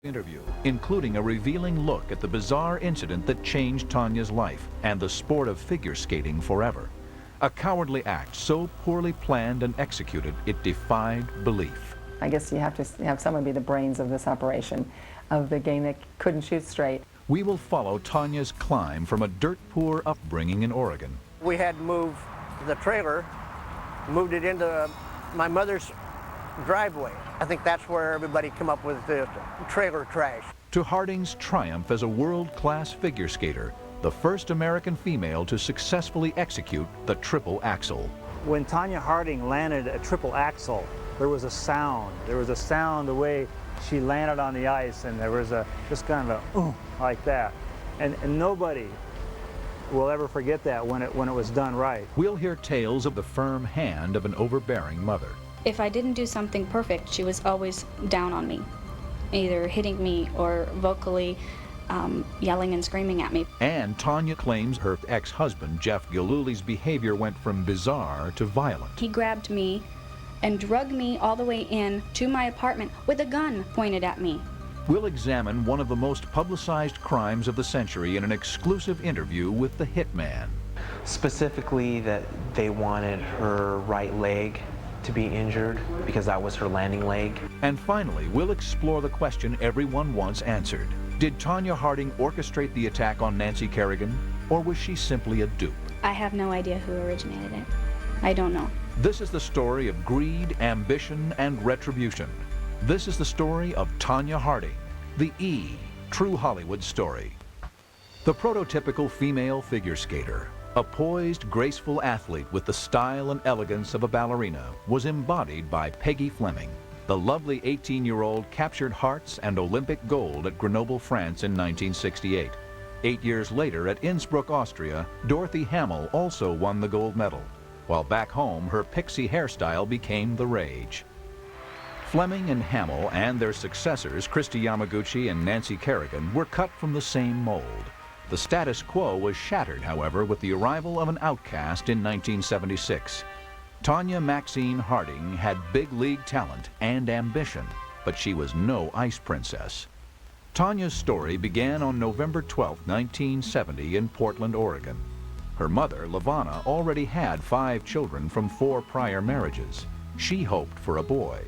Interview, including a revealing look at the bizarre incident that changed Tonya's life and the sport of figure skating forever. A cowardly act so poorly planned and executed, it defied belief. I guess you have to have someone be the brains of this operation, of the game that couldn't shoot straight. We will follow Tonya's climb from a dirt-poor upbringing in Oregon. We had moved the trailer, moved it into my mother's driveway. I think that's where everybody come up with the trailer crash. To Harding's triumph as a world-class figure skater, the first American female to successfully execute the triple axel. When Tonya Harding landed a triple axel, there was a sound. There was a sound the way she landed on the ice, and there was just kind of a like that. And nobody will ever forget that when it was done right. We'll hear tales of the firm hand of an overbearing mother. If I didn't do something perfect, she was always down on me, either hitting me or vocally yelling and screaming at me. And Tonya claims her ex-husband, Jeff Gilluli's behavior went from bizarre to violent. He grabbed me and drugged me all the way in to my apartment with a gun pointed at me. We'll examine one of the most publicized crimes of the century in an exclusive interview with the hitman. Specifically that they wanted her right leg to be injured because that was her landing leg. And finally, we'll explore the question everyone wants answered. Did Tonya Harding orchestrate the attack on Nancy Kerrigan, or was she simply a dupe? I have no idea who originated it. I don't know. This is the story of greed, ambition, and retribution. This is the story of Tonya Harding, the true Hollywood story. The prototypical female figure skater, a poised, graceful athlete with the style and elegance of a ballerina, was embodied by Peggy Fleming. The lovely 18-year-old captured hearts and Olympic gold at Grenoble, France in 1968. 8 years later at Innsbruck, Austria, Dorothy Hamill also won the gold medal, while back home her pixie hairstyle became the rage. Fleming and Hamill and their successors, Christy Yamaguchi and Nancy Kerrigan, were cut from the same mold. The status quo was shattered, however, with the arrival of an outcast in 1976. Tonya Maxine Harding had big league talent and ambition, but she was no ice princess. Tonya's story began on November 12, 1970 in Portland, Oregon. Her mother, Lavana, already had 5 children from 4 prior marriages. She hoped for a boy.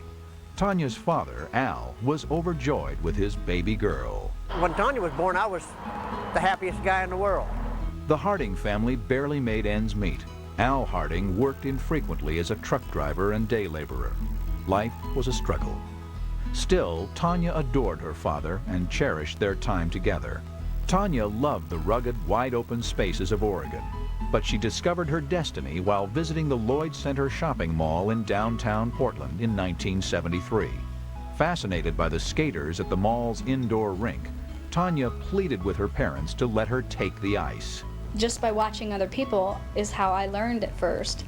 Tonya's father, Al, was overjoyed with his baby girl. When Tonya was born, I was the happiest guy in the world. The Harding family barely made ends meet. Al Harding worked infrequently as a truck driver and day laborer. Life was a struggle. Still, Tonya adored her father and cherished their time together. Tonya loved the rugged, wide-open spaces of Oregon, but she discovered her destiny while visiting the Lloyd Center shopping mall in downtown Portland in 1973. Fascinated by the skaters at the mall's indoor rink, Tonya pleaded with her parents to let her take the ice. Just by watching other people is how I learned at first.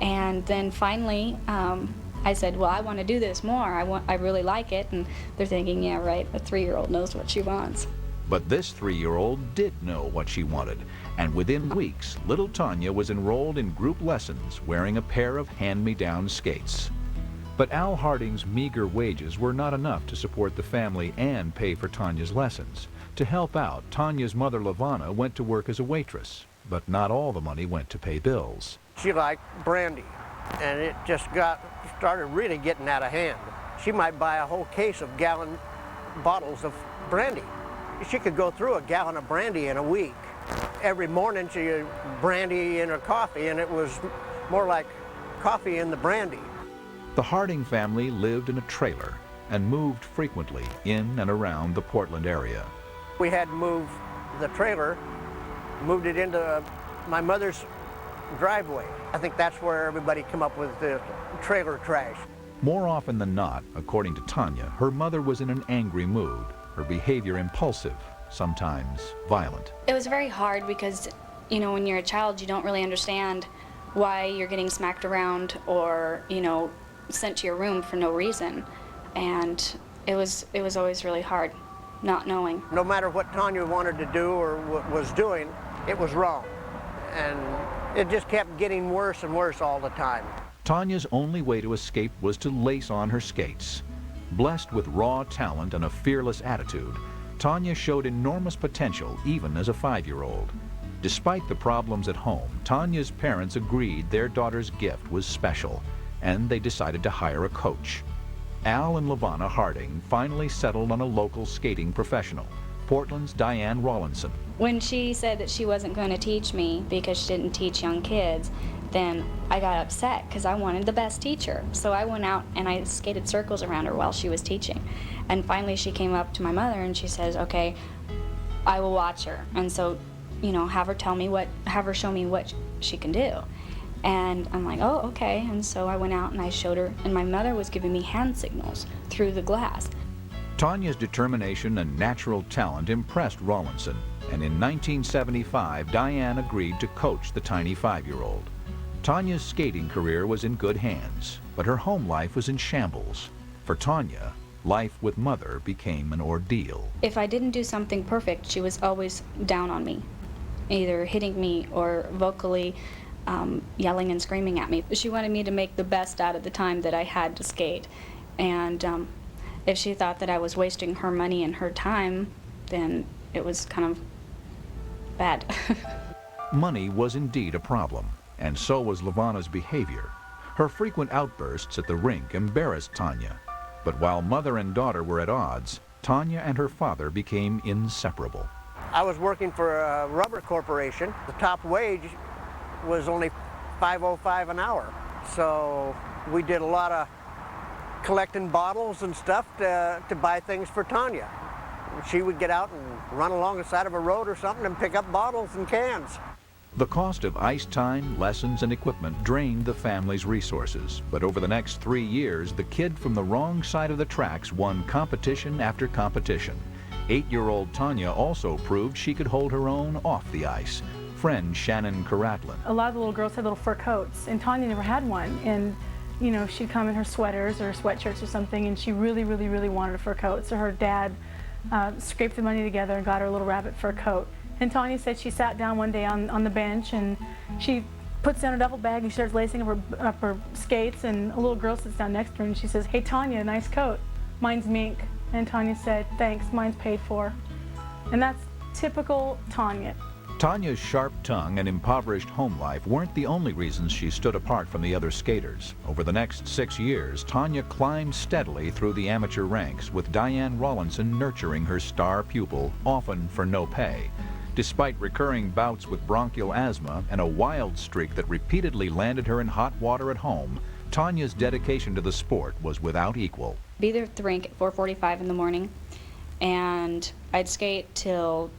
And then finally, I said, well, I want to do this more. I really like it. And they're thinking, yeah, right, a 3-year-old knows what she wants. But this 3-year-old did know what she wanted, and within weeks, little Tonya was enrolled in group lessons wearing a pair of hand-me-down skates. But Al Harding's meager wages were not enough to support the family and pay for Tonya's lessons. To help out, Tonya's mother, Lavana, went to work as a waitress, but not all the money went to pay bills. She liked brandy, and it just started really getting out of hand. She might buy a whole case of gallon bottles of brandy. She could go through a gallon of brandy in a week. Every morning she had brandy in her coffee, and it was more like coffee in the brandy. The Harding family lived in a trailer and moved frequently in and around the Portland area. We had moved the trailer, moved it into my mother's driveway. I think that's where everybody come up with the trailer crash. More often than not, according to Tonya, her mother was in an angry mood, her behavior impulsive, sometimes violent. It was very hard because, you know, when you're a child, you don't really understand why you're getting smacked around or, you know, sent to your room for no reason. And it was always really hard not knowing. No matter what Tonya wanted to do or was doing, it was wrong. And it just kept getting worse and worse all the time. Tonya's only way to escape was to lace on her skates. Blessed with raw talent and a fearless attitude, Tonya showed enormous potential even as a 5-year-old. Despite the problems at home, Tonya's parents agreed their daughter's gift was special, and they decided to hire a coach. Al and Levana Harding finally settled on a local skating professional, Portland's Diane Rawlinson. When she said that she wasn't going to teach me because she didn't teach young kids, then I got upset because I wanted the best teacher. So I went out and I skated circles around her while she was teaching. And finally she came up to my mother and she says, okay, I will watch her. And so, you know, have her show me what she can do. And I'm like, oh, okay. And so I went out and I showed her, and my mother was giving me hand signals through the glass. Tonya's determination and natural talent impressed Rawlinson, and in 1975, Diane agreed to coach the tiny 5-year-old. Tonya's skating career was in good hands, but her home life was in shambles. For Tonya, life with Mother became an ordeal. If I didn't do something perfect, she was always down on me, either hitting me or vocally yelling and screaming at me. She wanted me to make the best out of the time that I had to skate. And if she thought that I was wasting her money and her time, then it was kind of bad. Money was indeed a problem, and so was Levana's behavior. Her frequent outbursts at the rink embarrassed Tonya. But while mother and daughter were at odds, Tonya and her father became inseparable. I was working for a rubber corporation. The top wage was only $5.05 an hour. So we did a lot of collecting bottles and stuff to buy things for Tonya. She would get out and run along the side of a road or something and pick up bottles and cans. The cost of ice time, lessons, and equipment drained the family's resources. But over the next 3 years, the kid from the wrong side of the tracks won competition after competition. 8-year-old Tonya also proved she could hold her own off the ice. Friend Shannon Caratlin. A lot of the little girls had little fur coats, and Tonya never had one. And you know, she'd come in her sweaters or sweatshirts or something, and she really, really, really wanted a fur coat. So her dad scraped the money together and got her a little rabbit fur coat. And Tonya said she sat down one day on the bench, and she puts down a duffel bag and she starts lacing up her skates, and a little girl sits down next to her and she says, "Hey Tonya, nice coat. Mine's mink." And Tonya said, "Thanks, mine's paid for." And that's typical Tonya. Tonya's sharp tongue and impoverished home life weren't the only reasons she stood apart from the other skaters. Over the next 6 years, Tonya climbed steadily through the amateur ranks, with Diane Rawlinson nurturing her star pupil, often for no pay. Despite recurring bouts with bronchial asthma and a wild streak that repeatedly landed her in hot water at home, Tonya's dedication to the sport was without equal. Be there at the rink at 4:45 in the morning, and I'd skate till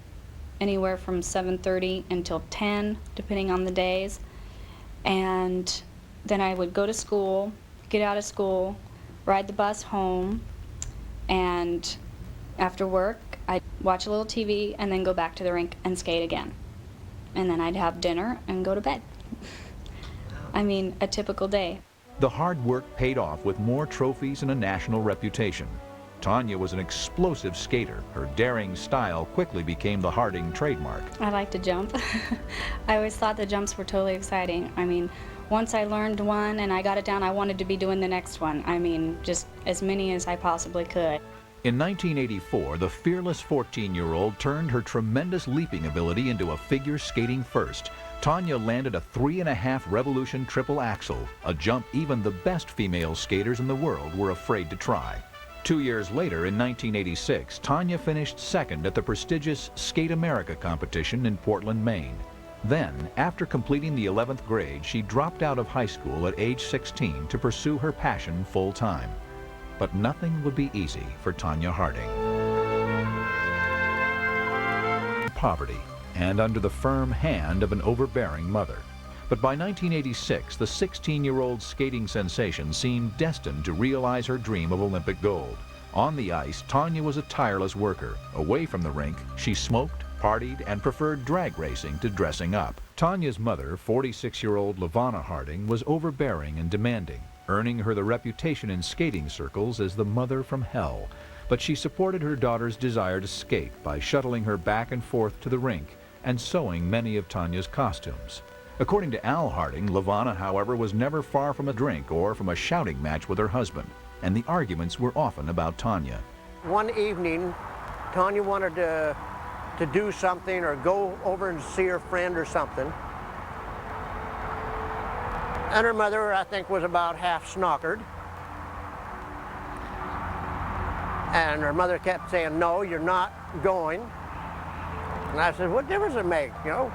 anywhere from 7:30 until 10, depending on the days. And then I would go to school, get out of school, ride the bus home, and after work, I'd watch a little TV and then go back to the rink and skate again. And then I'd have dinner and go to bed. I mean, a typical day. The hard work paid off with more trophies and a national reputation. Tonya was an explosive skater. Her daring style quickly became the Harding trademark. I like to jump. I always thought the jumps were totally exciting. I mean, once I learned one and I got it down, I wanted to be doing the next one. I mean, just as many as I possibly could. In 1984, the fearless 14-year-old turned her tremendous leaping ability into a figure skating first. Tonya landed a 3.5 revolution triple axel, a jump even the best female skaters in the world were afraid to try. 2 years later, in 1986, Tonya finished second at the prestigious Skate America competition in Portland, Maine. Then, after completing the 11th grade, she dropped out of high school at age 16 to pursue her passion full-time. But nothing would be easy for Tonya Harding. Poverty, and under the firm hand of an overbearing mother. But by 1986, the 16-year-old skating sensation seemed destined to realize her dream of Olympic gold. On the ice, Tonya was a tireless worker. Away from the rink, she smoked, partied, and preferred drag racing to dressing up. Tonya's mother, 46-year-old Levana Harding, was overbearing and demanding, earning her the reputation in skating circles as the mother from hell. But she supported her daughter's desire to skate by shuttling her back and forth to the rink and sewing many of Tonya's costumes. According to Al Harding, Levana, however, was never far from a drink or from a shouting match with her husband. and the arguments were often about Tonya. One evening, Tonya wanted to do something or go over and see her friend or something. And her mother, I think, was about half snockered. And her mother kept saying, no, you're not going. And I said, what difference does it make, you know?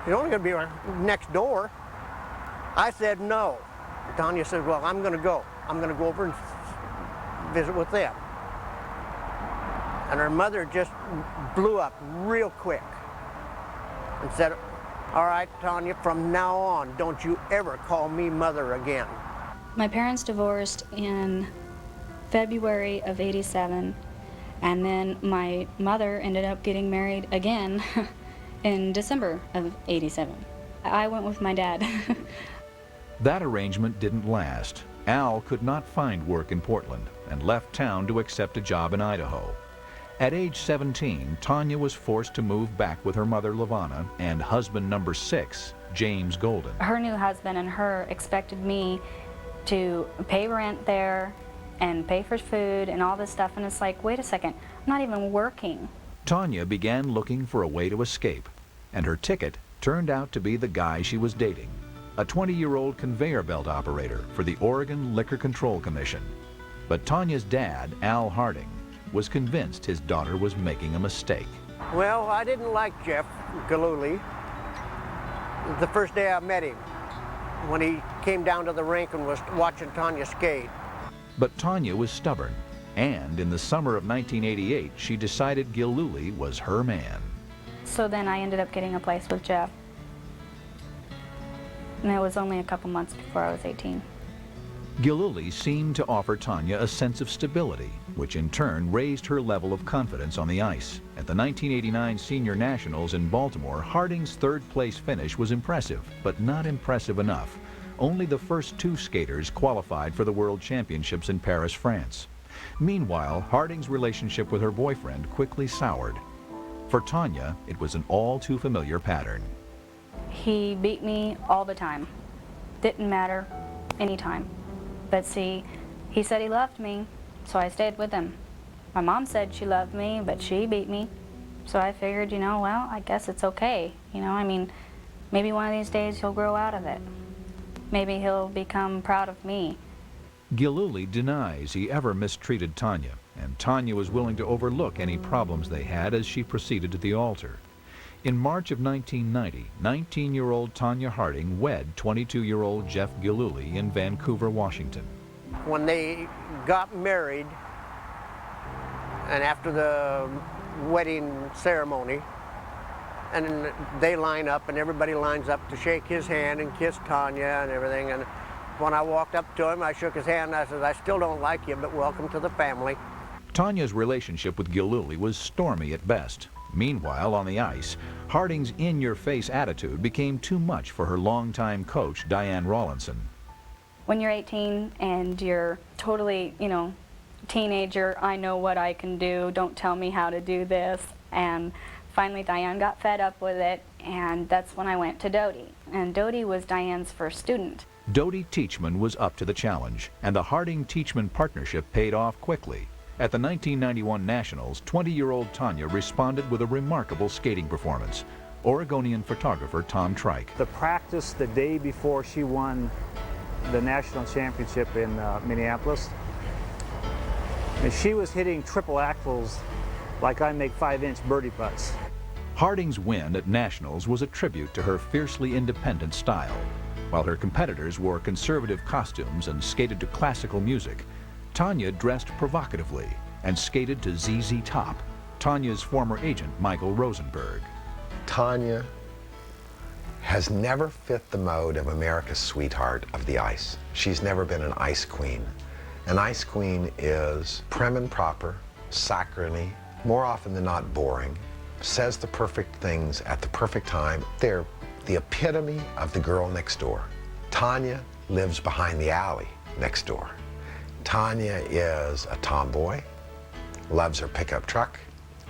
You're only going to be next door. I said no. And Tonya said, well, I'm going to go. I'm going to go over and visit with them. And her mother just blew up real quick and said, all right, Tonya, from now on, don't you ever call me mother again. My parents divorced in February of '87, and then my mother ended up getting married again in December of '87. I went with my dad. That arrangement didn't last. Al could not find work in Portland and left town to accept a job in Idaho. At age 17, Tonya was forced to move back with her mother, Lavana, and husband number 6, James Golden. Her new husband and her expected me to pay rent there and pay for food and all this stuff, and it's like, wait a second, I'm not even working. Tonya began looking for a way to escape, and her ticket turned out to be the guy she was dating, a 20-year-old conveyor belt operator for the Oregon Liquor Control Commission. But Tonya's dad, Al Harding, was convinced his daughter was making a mistake. Well, I didn't like Jeff Galooly the first day I met him, when he came down to the rink and was watching Tonya skate. But Tonya was stubborn, and in the summer of 1988, she decided Galooly was her man. So then I ended up getting a place with Jeff. And it was only a couple months before I was 18. Galooly seemed to offer Tonya a sense of stability, which in turn raised her level of confidence on the ice. At the 1989 Senior Nationals in Baltimore, Harding's third-place finish was impressive, but not impressive enough. Only the first 2 skaters qualified for the World Championships in Paris, France. Meanwhile, Harding's relationship with her boyfriend quickly soured. For Tonya, it was an all-too-familiar pattern. He beat me all the time. Didn't matter, anytime. But see, he said he loved me, so I stayed with him. My mom said she loved me, but she beat me. So I figured, you know, well, I guess it's okay. You know, I mean, maybe one of these days he'll grow out of it. Maybe he'll become proud of me. Galooly denies he ever mistreated Tonya, and Tonya was willing to overlook any problems they had as she proceeded to the altar. In March of 1990, 19-year-old Tonya Harding wed 22-year-old Jeff Galooly in Vancouver, Washington. When they got married, and after the wedding ceremony, and they line up and everybody lines up to shake his hand and kiss Tonya and everything, and when I walked up to him, I shook his hand and I said, I still don't like you, but welcome to the family. Tonya's relationship with Galooly was stormy at best. Meanwhile, on the ice, Harding's in-your-face attitude became too much for her longtime coach, Diane Rawlinson. When you're 18 and you're totally, you know, teenager, I know what I can do, don't tell me how to do this. And finally Diane got fed up with it, and that's when I went to Dodie. And Dodie was Diane's first student. Dodie Teachman was up to the challenge, and the Harding-Teachman partnership paid off quickly. At the 1991 Nationals, 20-year-old Tonya responded with a remarkable skating performance. Oregonian photographer Tom Trike. The practice the day before she won the national championship in Minneapolis, and she was hitting triple axels like I make 5-inch birdie putts. Harding's win at Nationals was a tribute to her fiercely independent style. While her competitors wore conservative costumes and skated to classical music, Tonya dressed provocatively and skated to ZZ Top, Tonya's former agent, Michael Rosenberg. Tonya has never fit the mode of America's sweetheart of the ice. She's never been an ice queen. An ice queen is prim and proper, saccharine, more often than not boring, says the perfect things at the perfect time. They're the epitome of the girl next door. Tonya lives behind the alley next door. Tonya is a tomboy, loves her pickup truck,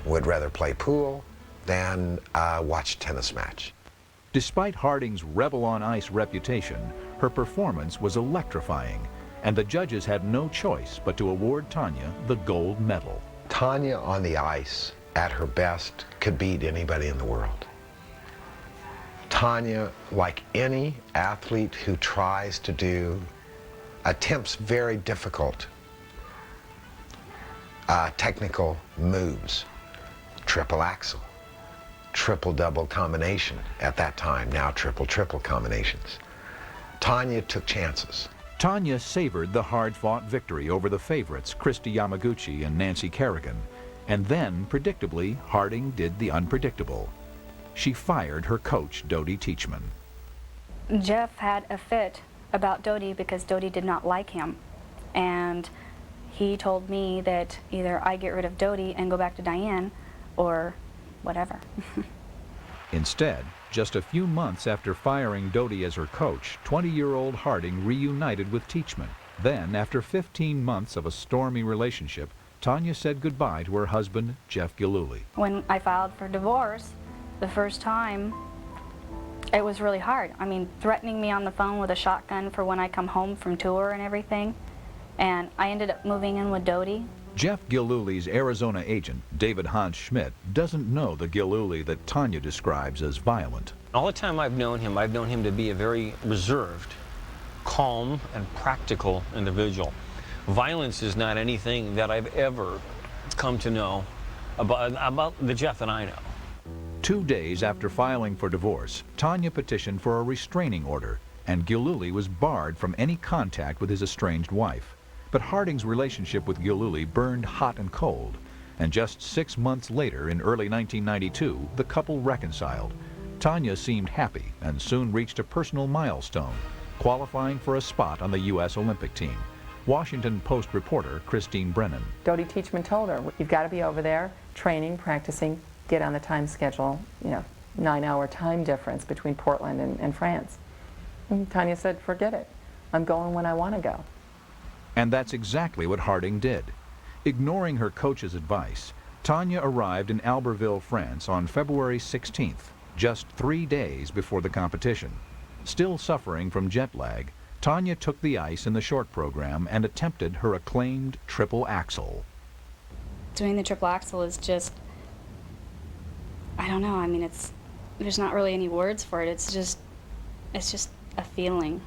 would rather play pool than watch a tennis match. Despite Harding's rebel on ice reputation, her performance was electrifying, and the judges had no choice but to award Tonya the gold medal. Tonya on the ice, at her best, could beat anybody in the world. Tonya, like any athlete who tries to do, attempts very difficult technical moves, triple axel, triple double combination at that time, now triple triple combinations. Tonya took chances. Tonya savored the hard-fought victory over the favorites Christy Yamaguchi and Nancy Kerrigan, and then, predictably, Harding did the unpredictable. She fired her coach, Dodie Teachman. Jeff had a fit about Dodie because Dodie did not like him, and he told me that either I get rid of Dodie and go back to Diane, or whatever. Instead, just a few months after firing Dodie as her coach, 20-year-old Harding reunited with Teachman. Then, after 15 months of a stormy relationship, Tonya said goodbye to her husband, Jeff Gillooly. When I filed for divorce, the first time, it was really hard. I mean, threatening me on the phone with a shotgun for when I come home from tour and everything. And I ended up moving in with Dodie. Jeff Gillooly's Arizona agent, David Hans Schmidt, doesn't know the Gillooly that Tonya describes as violent. All the time I've known him to be a very reserved, calm, and practical individual. Violence is not anything that I've ever come to know about the Jeff that I know. 2 days after filing for divorce, Tonya petitioned for a restraining order, and Gillooly was barred from any contact with his estranged wife. But Harding's relationship with Gillooly burned hot and cold, and just 6 months later, in early 1992, the couple reconciled. Tonya seemed happy and soon reached a personal milestone, qualifying for a spot on the U.S. Olympic team. Washington Post reporter Christine Brennan. Dodie Teachman told her, you've got to be over there, training, practicing, get on the time schedule, 9-hour time difference between Portland and France. And Tonya said, forget it. I'm going when I want to go. And that's exactly what Harding did. Ignoring her coach's advice, Tonya arrived in Albertville, France on February 16th, just 3 days before the competition. Still suffering from jet lag, Tonya took the ice in the short program and attempted her acclaimed triple axel. Doing the triple axel is just, I don't know, I mean, there's not really any words for it. It's just a feeling.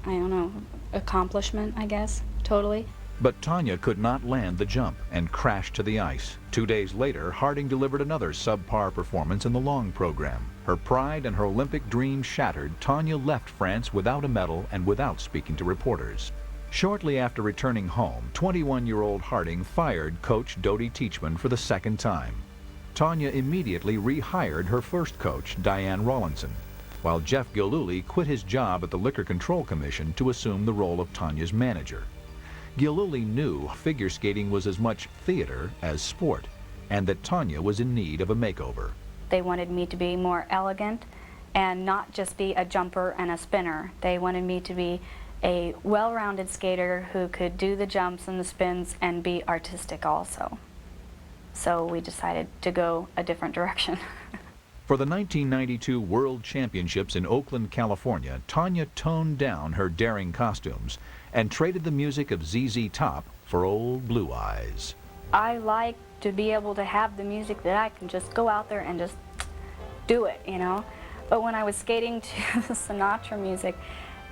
I don't know, accomplishment, I guess, totally. But Tonya could not land the jump and crashed to the ice. 2 days later, Harding delivered another subpar performance in the long program. Her pride and her Olympic dream shattered, Tonya left France without a medal and without speaking to reporters. Shortly after returning home, 21-year-old Harding fired coach Dodie Teachman for the second time. Tonya immediately rehired her first coach, Diane Rawlinson, while Jeff Gillooly quit his job at the Liquor Control Commission to assume the role of Tonya's manager. Gillooly knew figure skating was as much theater as sport, and that Tonya was in need of a makeover. They wanted me to be more elegant and not just be a jumper and a spinner. They wanted me to be a well-rounded skater who could do the jumps and the spins and be artistic also. So we decided to go a different direction. For the 1992 World Championships in Oakland, California, Tonya toned down her daring costumes and traded the music of ZZ Top for Old Blue Eyes. I like to be able to have the music that I can just go out there and just do it, But when I was skating to the Sinatra music,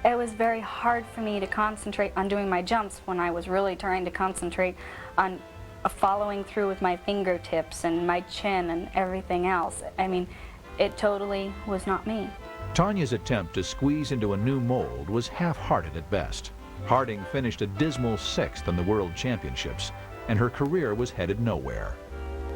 it was very hard for me to concentrate on doing my jumps when I was really trying to concentrate on following through with my fingertips and my chin and everything else. I mean, it totally was not me. Tonya's attempt to squeeze into a new mold was half-hearted at best. Harding finished a dismal 6th in the World Championships, and her career was headed nowhere.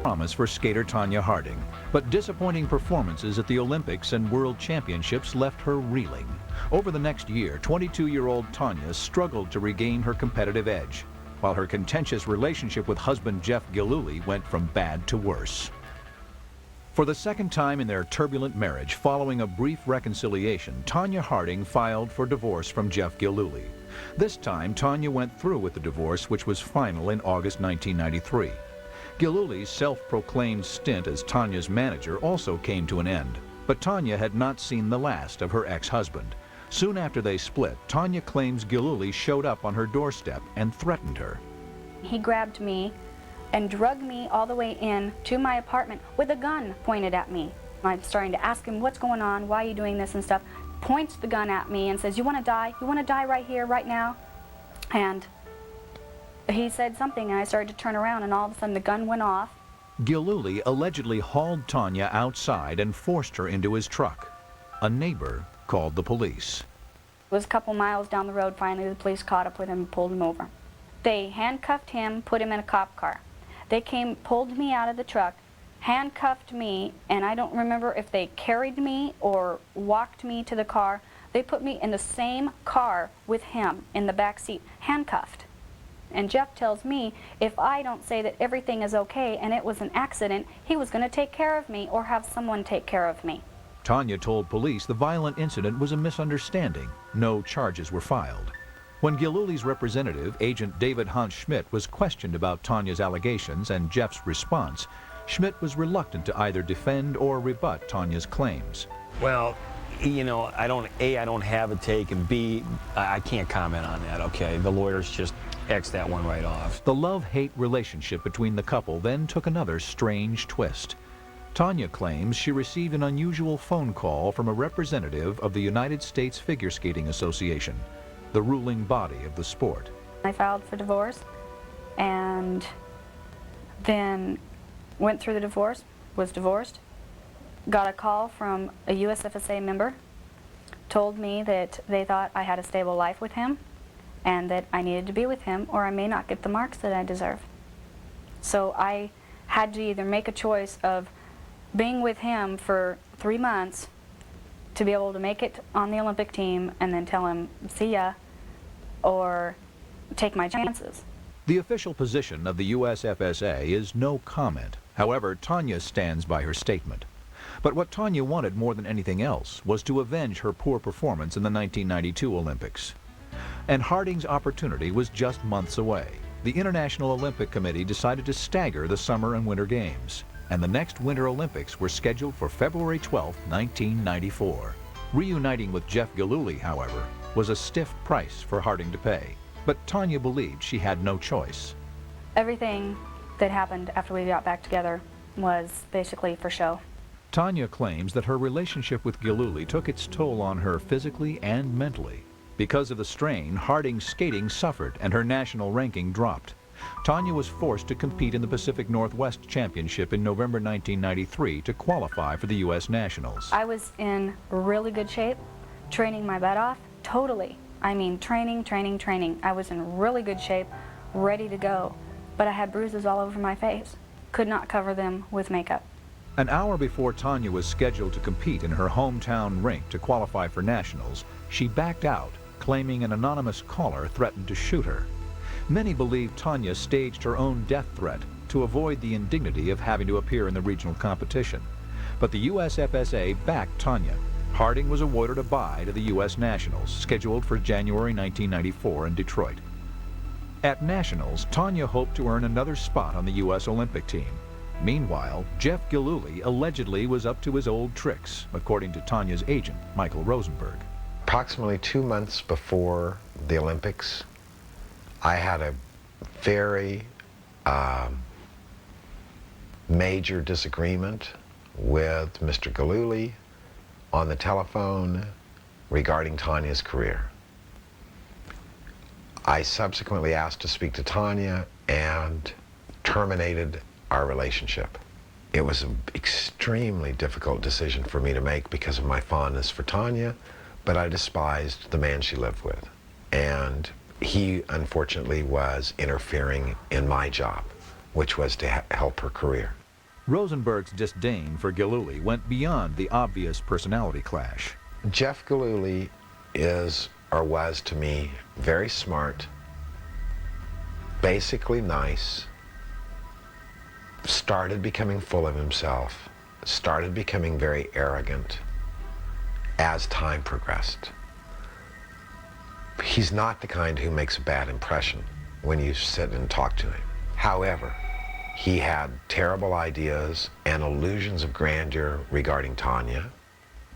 Promise for skater Tonya Harding, but disappointing performances at the Olympics and World Championships left her reeling. Over the next year, 22-year-old Tonya struggled to regain her competitive edge, while her contentious relationship with husband Jeff Gillooly went from bad to worse. For the second time in their turbulent marriage, following a brief reconciliation, Tonya Harding filed for divorce from Jeff Gillooly. This time, Tonya went through with the divorce, which was final in August 1993. Gillooly's self-proclaimed stint as Tonya's manager also came to an end, but Tonya had not seen the last of her ex-husband. Soon after they split, Tonya claims Gillooly showed up on her doorstep and threatened her. He grabbed me and drugged me all the way in to my apartment with a gun pointed at me. I'm starting to ask him, what's going on, why are you doing this and stuff. Points the gun at me and says, you want to die? You want to die right here, right now? And he said something, and I started to turn around, and all of a sudden the gun went off. Gillooly allegedly hauled Tonya outside and forced her into his truck. A neighbor called the police. It was a couple miles down the road. Finally, the police caught up with him and pulled him over. They handcuffed him, put him in a cop car. They came, pulled me out of the truck, handcuffed me, and I don't remember if they carried me or walked me to the car. They put me in the same car with him in the back seat, handcuffed. And Jeff tells me if I don't say that everything is okay and it was an accident, he was going to take care of me or have someone take care of me. Tonya told police the violent incident was a misunderstanding. No charges were filed. When Gillooly's representative, Agent David Hans Schmidt, was questioned about Tonya's allegations and Jeff's response, Schmidt was reluctant to either defend or rebut Tonya's claims. Well, you know, I don't have a take, and B, I can't comment on that, okay? The lawyers just X that one right off. The love-hate relationship between the couple then took another strange twist. Tonya claims she received an unusual phone call from a representative of the United States Figure Skating Association, the ruling body of the sport. I filed for divorce and then went through the divorce, was divorced, got a call from a USFSA member, told me that they thought I had a stable life with him and that I needed to be with him or I may not get the marks that I deserve. So I had to either make a choice of being with him for 3 months to be able to make it on the Olympic team and then tell him, see ya, or take my chances. The official position of the USFSA is no comment. However, Tonya stands by her statement. But what Tonya wanted more than anything else was to avenge her poor performance in the 1992 Olympics. And Harding's opportunity was just months away. The International Olympic Committee decided to stagger the Summer and Winter Games, and the next Winter Olympics were scheduled for February 12, 1994. Reuniting with Jeff Gillooly, however, was a stiff price for Harding to pay, but Tonya believed she had no choice. Everything that happened after we got back together was basically for show. Tonya claims that her relationship with Gillooly took its toll on her physically and mentally. Because of the strain, Harding's skating suffered and her national ranking dropped. Tonya was forced to compete in the Pacific Northwest Championship in November 1993 to qualify for the U.S. Nationals. I was in really good shape, training my butt off, totally. I mean, training. I was in really good shape, ready to go, but I had bruises all over my face. Could not cover them with makeup. An hour before Tonya was scheduled to compete in her hometown rink to qualify for nationals, she backed out, claiming an anonymous caller threatened to shoot her. Many believe Tonya staged her own death threat to avoid the indignity of having to appear in the regional competition. But the USFSA backed Tonya. Harding was awarded a bye to the U.S. Nationals, scheduled for January 1994 in Detroit. At Nationals, Tonya hoped to earn another spot on the U.S. Olympic team. Meanwhile, Jeff Gillooly allegedly was up to his old tricks, according to Tonya's agent, Michael Rosenberg. Approximately 2 months before the Olympics, I had a very major disagreement with Mr. Gillooly on the telephone regarding Tonya's career. I subsequently asked to speak to Tonya and terminated our relationship. It was an extremely difficult decision for me to make because of my fondness for Tonya, but I despised the man she lived with. And he, unfortunately, was interfering in my job, which was to help her career. Rosenberg's disdain for Gillooly went beyond the obvious personality clash. Jeff Gillooly is, or was to me, very smart, basically nice, started becoming full of himself, started becoming very arrogant as time progressed. He's not the kind who makes a bad impression when you sit and talk to him. However, he had terrible ideas and illusions of grandeur regarding Tonya.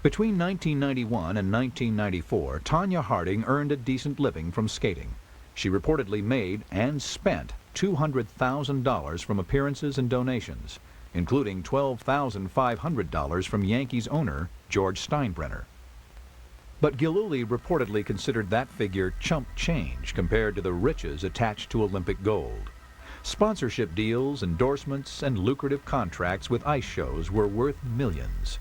Between 1991 and 1994, Tonya Harding earned a decent living from skating. She reportedly made and spent $200,000 from appearances and donations, including $12,500 from Yankees owner George Steinbrenner. But Gillooly reportedly considered that figure chump change compared to the riches attached to Olympic gold. Sponsorship deals, endorsements, and lucrative contracts with ice shows were worth millions.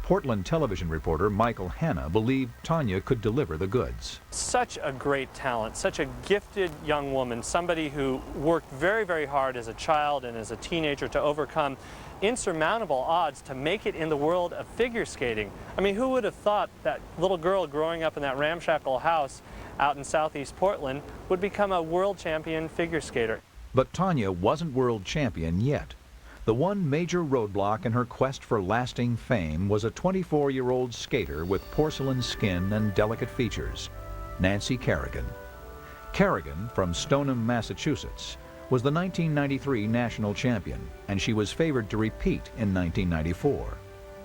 Portland television reporter Michael Hanna believed Tonya could deliver the goods. Such a great talent, such a gifted young woman, somebody who worked very, very hard as a child and as a teenager to overcome insurmountable odds to make it in the world of figure skating. I mean, who would have thought that little girl growing up in that ramshackle house out in southeast Portland would become a world champion figure skater? But Tonya wasn't world champion yet. The one major roadblock in her quest for lasting fame was a 24-year-old skater with porcelain skin and delicate features, Nancy Kerrigan. Kerrigan, from Stoneham, Massachusetts, was the 1993 national champion, and she was favored to repeat in 1994.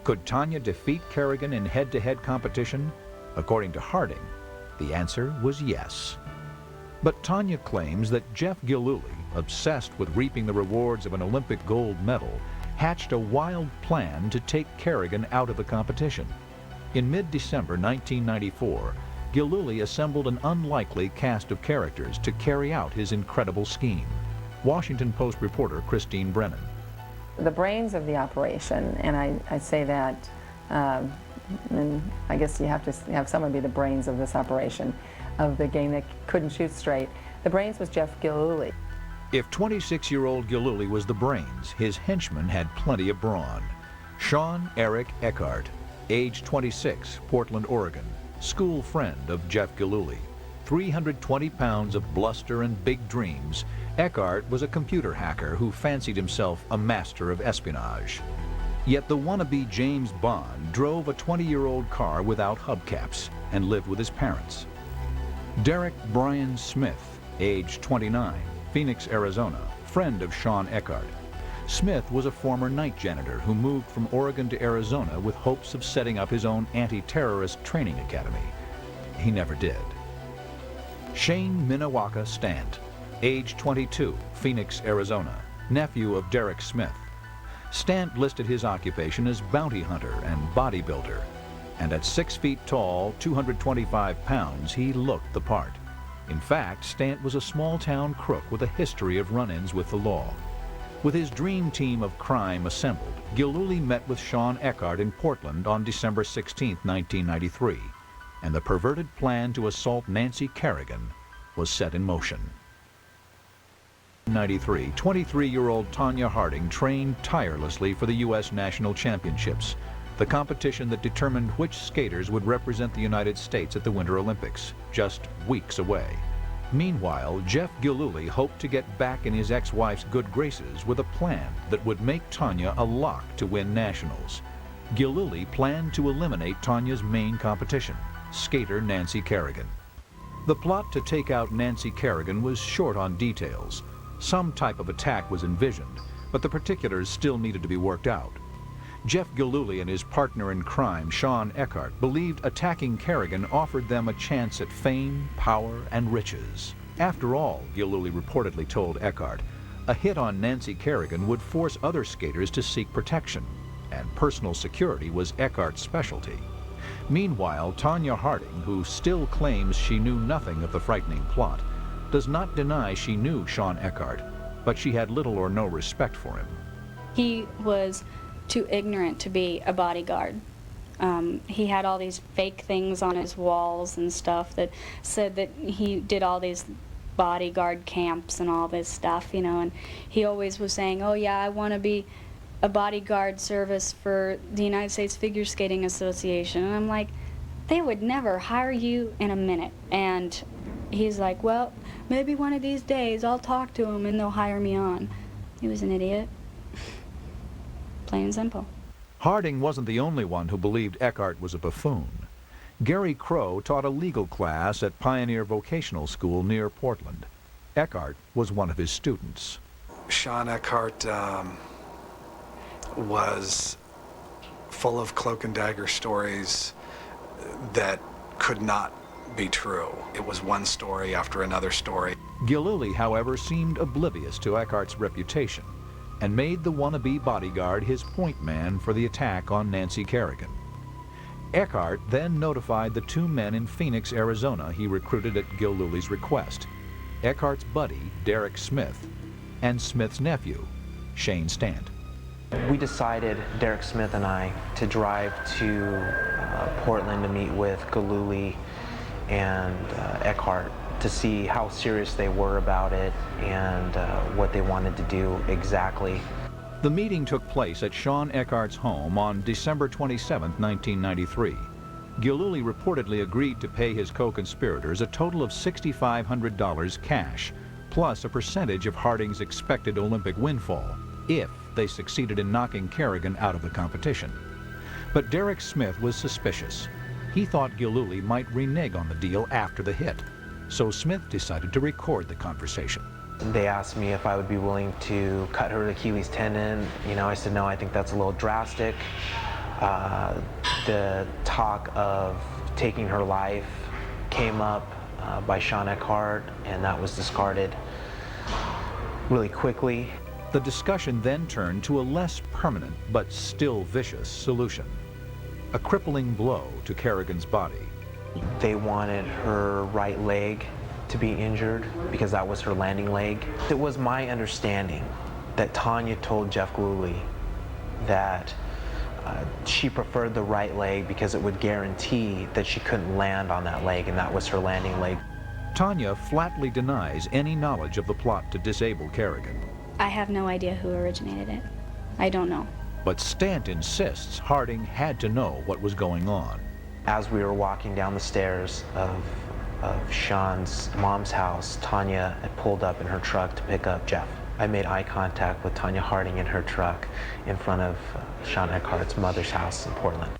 Could Tonya defeat Kerrigan in head-to-head competition? According to Harding, the answer was yes. But Tonya claims that Jeff Gillooly, obsessed with reaping the rewards of an Olympic gold medal, hatched a wild plan to take Kerrigan out of the competition. In mid-December 1994, Gillooly assembled an unlikely cast of characters to carry out his incredible scheme. Washington Post reporter Christine Brennan. The brains of the operation, and I say that, and I guess you have to have someone be the brains of this operation, of the game that couldn't shoot straight. The brains was Jeff Gillooly. If 26-year-old Gillooly was the brains, his henchman had plenty of brawn. Sean Eric Eckhart, age 26, Portland, Oregon, school friend of Jeff Gillooly. 320 pounds of bluster and big dreams, Eckhart was a computer hacker who fancied himself a master of espionage. Yet the wannabe James Bond drove a 20-year-old car without hubcaps and lived with his parents. Derek Brian Smith, age 29, Phoenix, Arizona, friend of Sean Eckhart. Smith was a former night janitor who moved from Oregon to Arizona with hopes of setting up his own anti-terrorist training academy. He never did. Shane Minawaka Stant, age 22, Phoenix, Arizona, nephew of Derek Smith. Stant listed his occupation as bounty hunter and bodybuilder, and at 6 feet tall, 225 pounds, he looked the part. In fact, Stant was a small-town crook with a history of run-ins with the law. With his dream team of crime assembled, Gillooly met with Sean Eckhart in Portland on December 16, 1993, and the perverted plan to assault Nancy Kerrigan was set in motion. In 1993, 23-year-old Tonya Harding trained tirelessly for the U.S. National Championships, the competition that determined which skaters would represent the United States at the Winter Olympics, just weeks away. Meanwhile, Jeff Gillooly hoped to get back in his ex-wife's good graces with a plan that would make Tonya a lock to win nationals. Gillooly planned to eliminate Tonya's main competition, skater Nancy Kerrigan. The plot to take out Nancy Kerrigan was short on details. Some type of attack was envisioned, but the particulars still needed to be worked out. Jeff Gillooly and his partner in crime, Sean Eckhart, believed attacking Kerrigan offered them a chance at fame, power, and riches. After all, Gillooly reportedly told Eckhart, a hit on Nancy Kerrigan would force other skaters to seek protection, and personal security was Eckhart's specialty. Meanwhile, Tonya Harding, who still claims she knew nothing of the frightening plot, does not deny she knew Sean Eckhart, but she had little or no respect for him. He was too ignorant to be a bodyguard. He had all these fake things on his walls and stuff that said that he did all these bodyguard camps and all this stuff, you know, and he always was saying, oh yeah, I want to be a bodyguard service for the United States Figure Skating Association. And I'm like, they would never hire you in a minute. And he's like, well, maybe one of these days I'll talk to them and they'll hire me on. He was an idiot. Plain and simple. Harding wasn't the only one who believed Eckhart was a buffoon. Gary Crow taught a legal class at Pioneer Vocational School near Portland. Eckhart was one of his students. Sean Eckhart was full of cloak and dagger stories that could not be true. It was one story after another story. Gillooly, however, seemed oblivious to Eckhart's reputation and made the wannabe bodyguard his point man for the attack on Nancy Kerrigan. Eckhart then notified the 2 men in Phoenix, Arizona he recruited at Gillooly's request, Eckhart's buddy, Derek Smith, and Smith's nephew, Shane Stant. We decided, Derek Smith and I, to drive to Portland to meet with Gillooly and Eckhart to see how serious they were about it and what they wanted to do exactly. The meeting took place at Sean Eckhart's home on December 27, 1993. Gillooly reportedly agreed to pay his co-conspirators a total of $6,500 cash, plus a percentage of Harding's expected Olympic windfall, if they succeeded in knocking Kerrigan out of the competition. But Derek Smith was suspicious. He thought Gillooly might renege on the deal after the hit, so Smith decided to record the conversation. They asked me if I would be willing to cut her Achilles tendon. You know, I said, no, I think that's a little drastic. The talk of taking her life came up by Sean Eckhart, and that was discarded really quickly. The discussion then turned to a less permanent but still vicious solution: a crippling blow to Kerrigan's body. They wanted her right leg to be injured because that was her landing leg. It was my understanding that Tonya told Jeff Gillooly that she preferred the right leg because it would guarantee that she couldn't land on that leg, and that was her landing leg. Tonya flatly denies any knowledge of the plot to disable Kerrigan. I have no idea who originated it. I don't know. But Stant insists Harding had to know what was going on. As we were walking down the stairs of Sean's mom's house, Tonya had pulled up in her truck to pick up Jeff. I made eye contact with Tonya Harding in her truck in front of Sean Eckhart's mother's house in Portland.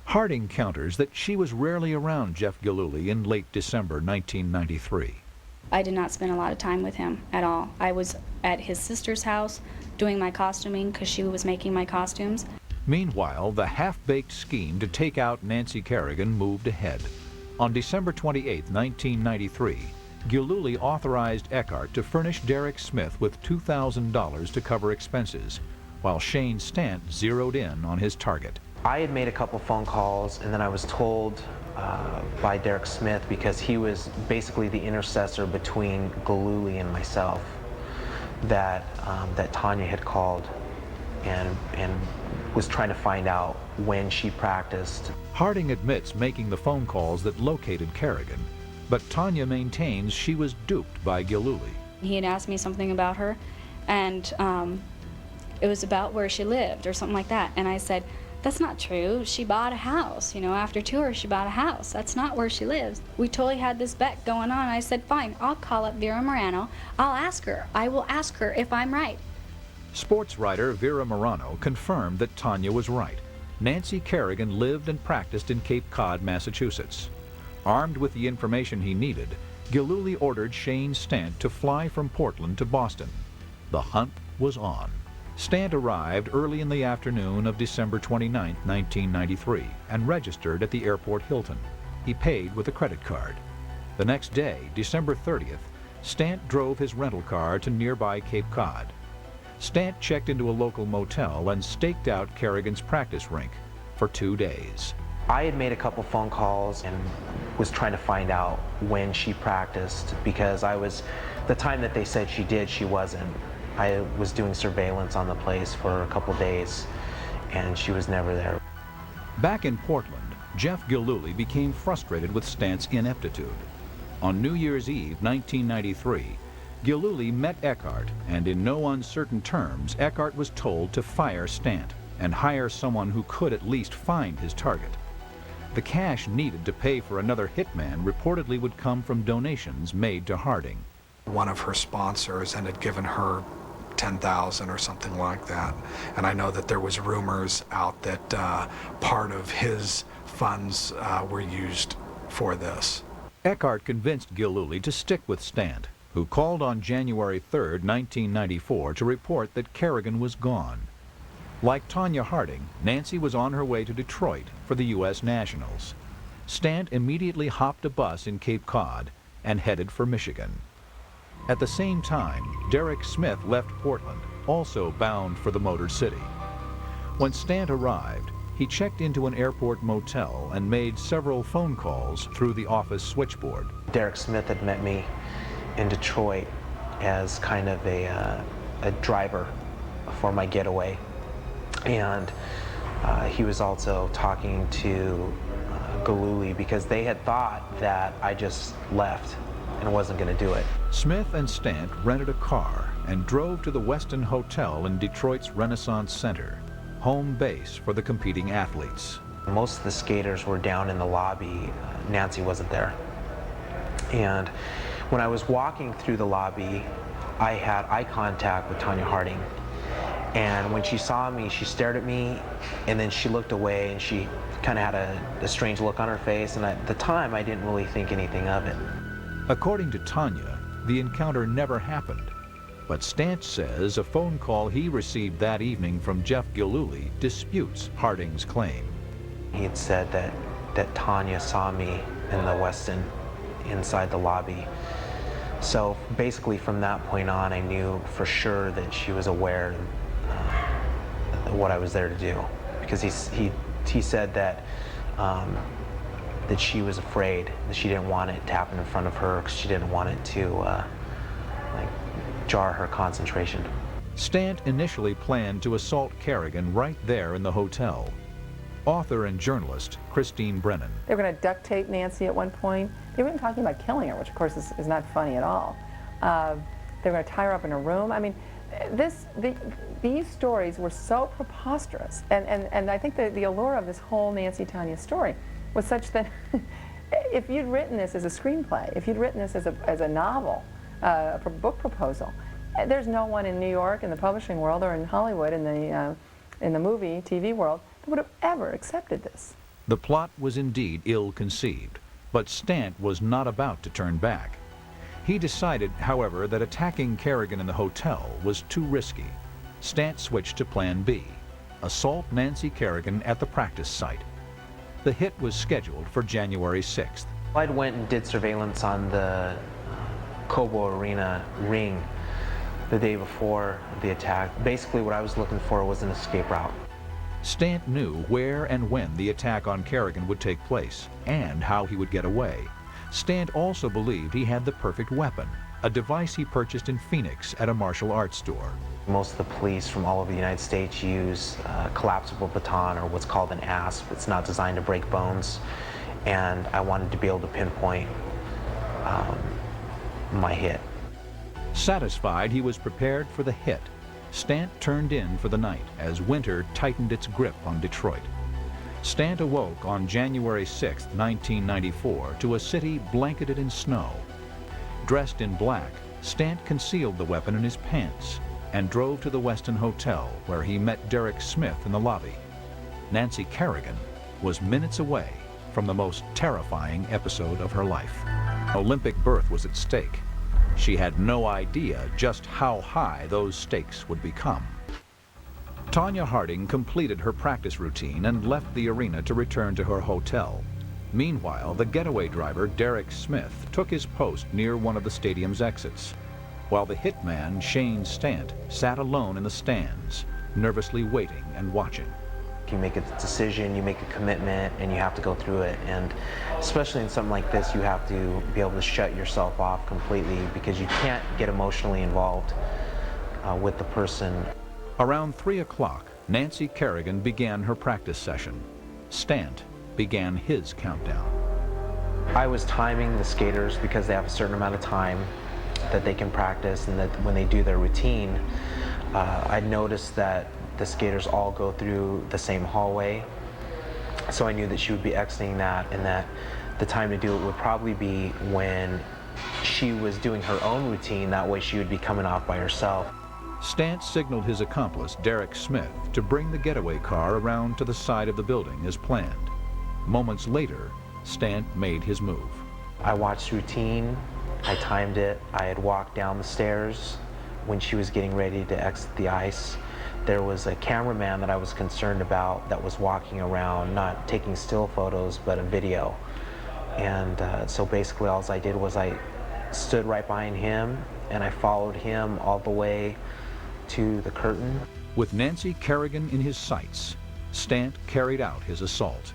Harding counters that she was rarely around Jeff Gillooly in late December 1993. I did not spend a lot of time with him at all. I was at his sister's house doing my costuming because she was making my costumes. Meanwhile, the half-baked scheme to take out Nancy Kerrigan moved ahead. On December 28, 1993, Gillooly authorized Eckhart to furnish Derek Smith with $2,000 to cover expenses, while Shane Stant zeroed in on his target. I had made a couple phone calls, and then I was told by Derek Smith, because he was basically the intercessor between Gillooly and myself, that Tonya had called and was trying to find out when she practiced. Harding admits making the phone calls that located Kerrigan, but Tonya maintains she was duped by Gillooly. He had asked me something about her, and it was about where she lived or something like that. And I said, that's not true. She bought a house. You know, after tour, she bought a house. That's not where she lives. We totally had this bet going on. I said, fine, I'll call up Vera Morano. I'll ask her. I will ask her if I'm right. Sports writer Vera Morano confirmed that Tonya was right. Nancy Kerrigan lived and practiced in Cape Cod, Massachusetts. Armed with the information he needed, Gillooly ordered Shane Stant to fly from Portland to Boston. The hunt was on. Stant arrived early in the afternoon of December 29, 1993, and registered at the airport Hilton. He paid with a credit card. The next day, December 30th, Stant drove his rental car to nearby Cape Cod. Stant checked into a local motel and staked out Kerrigan's practice rink for 2 days. I had made a couple phone calls and was trying to find out when she practiced, because the time that they said she did, she wasn't. I was doing surveillance on the place for a couple days, and she was never there. Back in Portland, Jeff Gillooly became frustrated with Stant's ineptitude. On New Year's Eve, 1993, Gillooly met Eckhart, and in no uncertain terms, Eckhart was told to fire Stant and hire someone who could at least find his target. The cash needed to pay for another hitman reportedly would come from donations made to Harding. One of her sponsors and had given her $10,000 or something like that. And I know that there was rumors out that part of his funds were used for this. Eckhart convinced Gillooly to stick with Stant, who called on January 3, 1994, to report that Kerrigan was gone. Like Tonya Harding, Nancy was on her way to Detroit for the U.S. Nationals. Stant immediately hopped a bus in Cape Cod and headed for Michigan. At the same time, Derek Smith left Portland, also bound for the Motor City. When Stant arrived, he checked into an airport motel and made several phone calls through the office switchboard. Derek Smith had met me in Detroit as kind of a driver for my getaway. And he was also talking to Galooly because they had thought that I just left and wasn't going to do it. Smith and Stant rented a car and drove to the Westin Hotel in Detroit's Renaissance Center, home base for the competing athletes. Most of the skaters were down in the lobby. Nancy wasn't there. And when I was walking through the lobby, I had eye contact with Tonya Harding. And when she saw me, she stared at me, and then she looked away, and she kind of had a strange look on her face, and at the time, I didn't really think anything of it. According to Tonya, the encounter never happened, but Stant says a phone call he received that evening from Jeff Galooly disputes Harding's claim. He had said that Tonya saw me in the Westin inside the lobby. So basically from that point on, I knew for sure that she was aware of what I was there to do, because he said that that she was afraid, that she didn't want it to happen in front of her because she didn't want it to like jar her concentration. Stant initially planned to assault Kerrigan right there in the hotel. Author and journalist Christine Brennan. They were going to duct tape Nancy at one point. They were even talking about killing her, which of course is not funny at all. They were going to tie her up in a room. I mean, these stories were so preposterous. And I think the allure of this whole Nancy Tonya story was such that if you'd written this as a screenplay, if you'd written this as a novel, a book proposal, there's no one in New York, in the publishing world, or in Hollywood, in the movie, TV world, that would have ever accepted this. The plot was indeed ill-conceived, but Stant was not about to turn back. He decided, however, that attacking Kerrigan in the hotel was too risky. Stant switched to Plan B, assault Nancy Kerrigan at the practice site. The hit was scheduled for January 6th. I went and did surveillance on the Cobo Arena ring the day before the attack. Basically what I was looking for was an escape route. Stant knew where and when the attack on Kerrigan would take place and how he would get away. Stant also believed he had the perfect weapon, a device he purchased in Phoenix at a martial arts store. Most of the police from all over the United States use a collapsible baton, or what's called an asp. It's not designed to break bones, and I wanted to be able to pinpoint my hit. Satisfied he was prepared for the hit, Stant turned in for the night as winter tightened its grip on Detroit. Stant awoke on January 6, 1994, to a city blanketed in snow. Dressed in black, Stant concealed the weapon in his pants and drove to the Westin Hotel, where he met Derek Smith in the lobby. Nancy Kerrigan was minutes away from the most terrifying episode of her life. Olympic berth was at stake. She had no idea just how high those stakes would become. Tonya Harding completed her practice routine and left the arena to return to her hotel. Meanwhile, the getaway driver, Derek Smith, took his post near one of the stadium's exits, while the hitman, Shane Stant, sat alone in the stands, nervously waiting and watching. You make a decision, you make a commitment, and you have to go through it. And especially in something like this, you have to be able to shut yourself off completely, because you can't get emotionally involved with the person. Around 3 o'clock, Nancy Kerrigan began her practice session. Stant began his countdown. I was timing the skaters because they have a certain amount of time that they can practice, and that when they do their routine, I noticed that the skaters all go through the same hallway. So I knew that she would be exiting that, and that the time to do it would probably be when she was doing her own routine. That way she would be coming off by herself. Stant signaled his accomplice, Derek Smith, to bring the getaway car around to the side of the building as planned. Moments later, Stant made his move. I watched routine, I timed it, I had walked down the stairs when she was getting ready to exit the ice. There was a cameraman that I was concerned about that was walking around, not taking still photos, but a video. And so basically all I did was I stood right behind him and I followed him all the way to the curtain. With Nancy Kerrigan in his sights, Stant carried out his assault.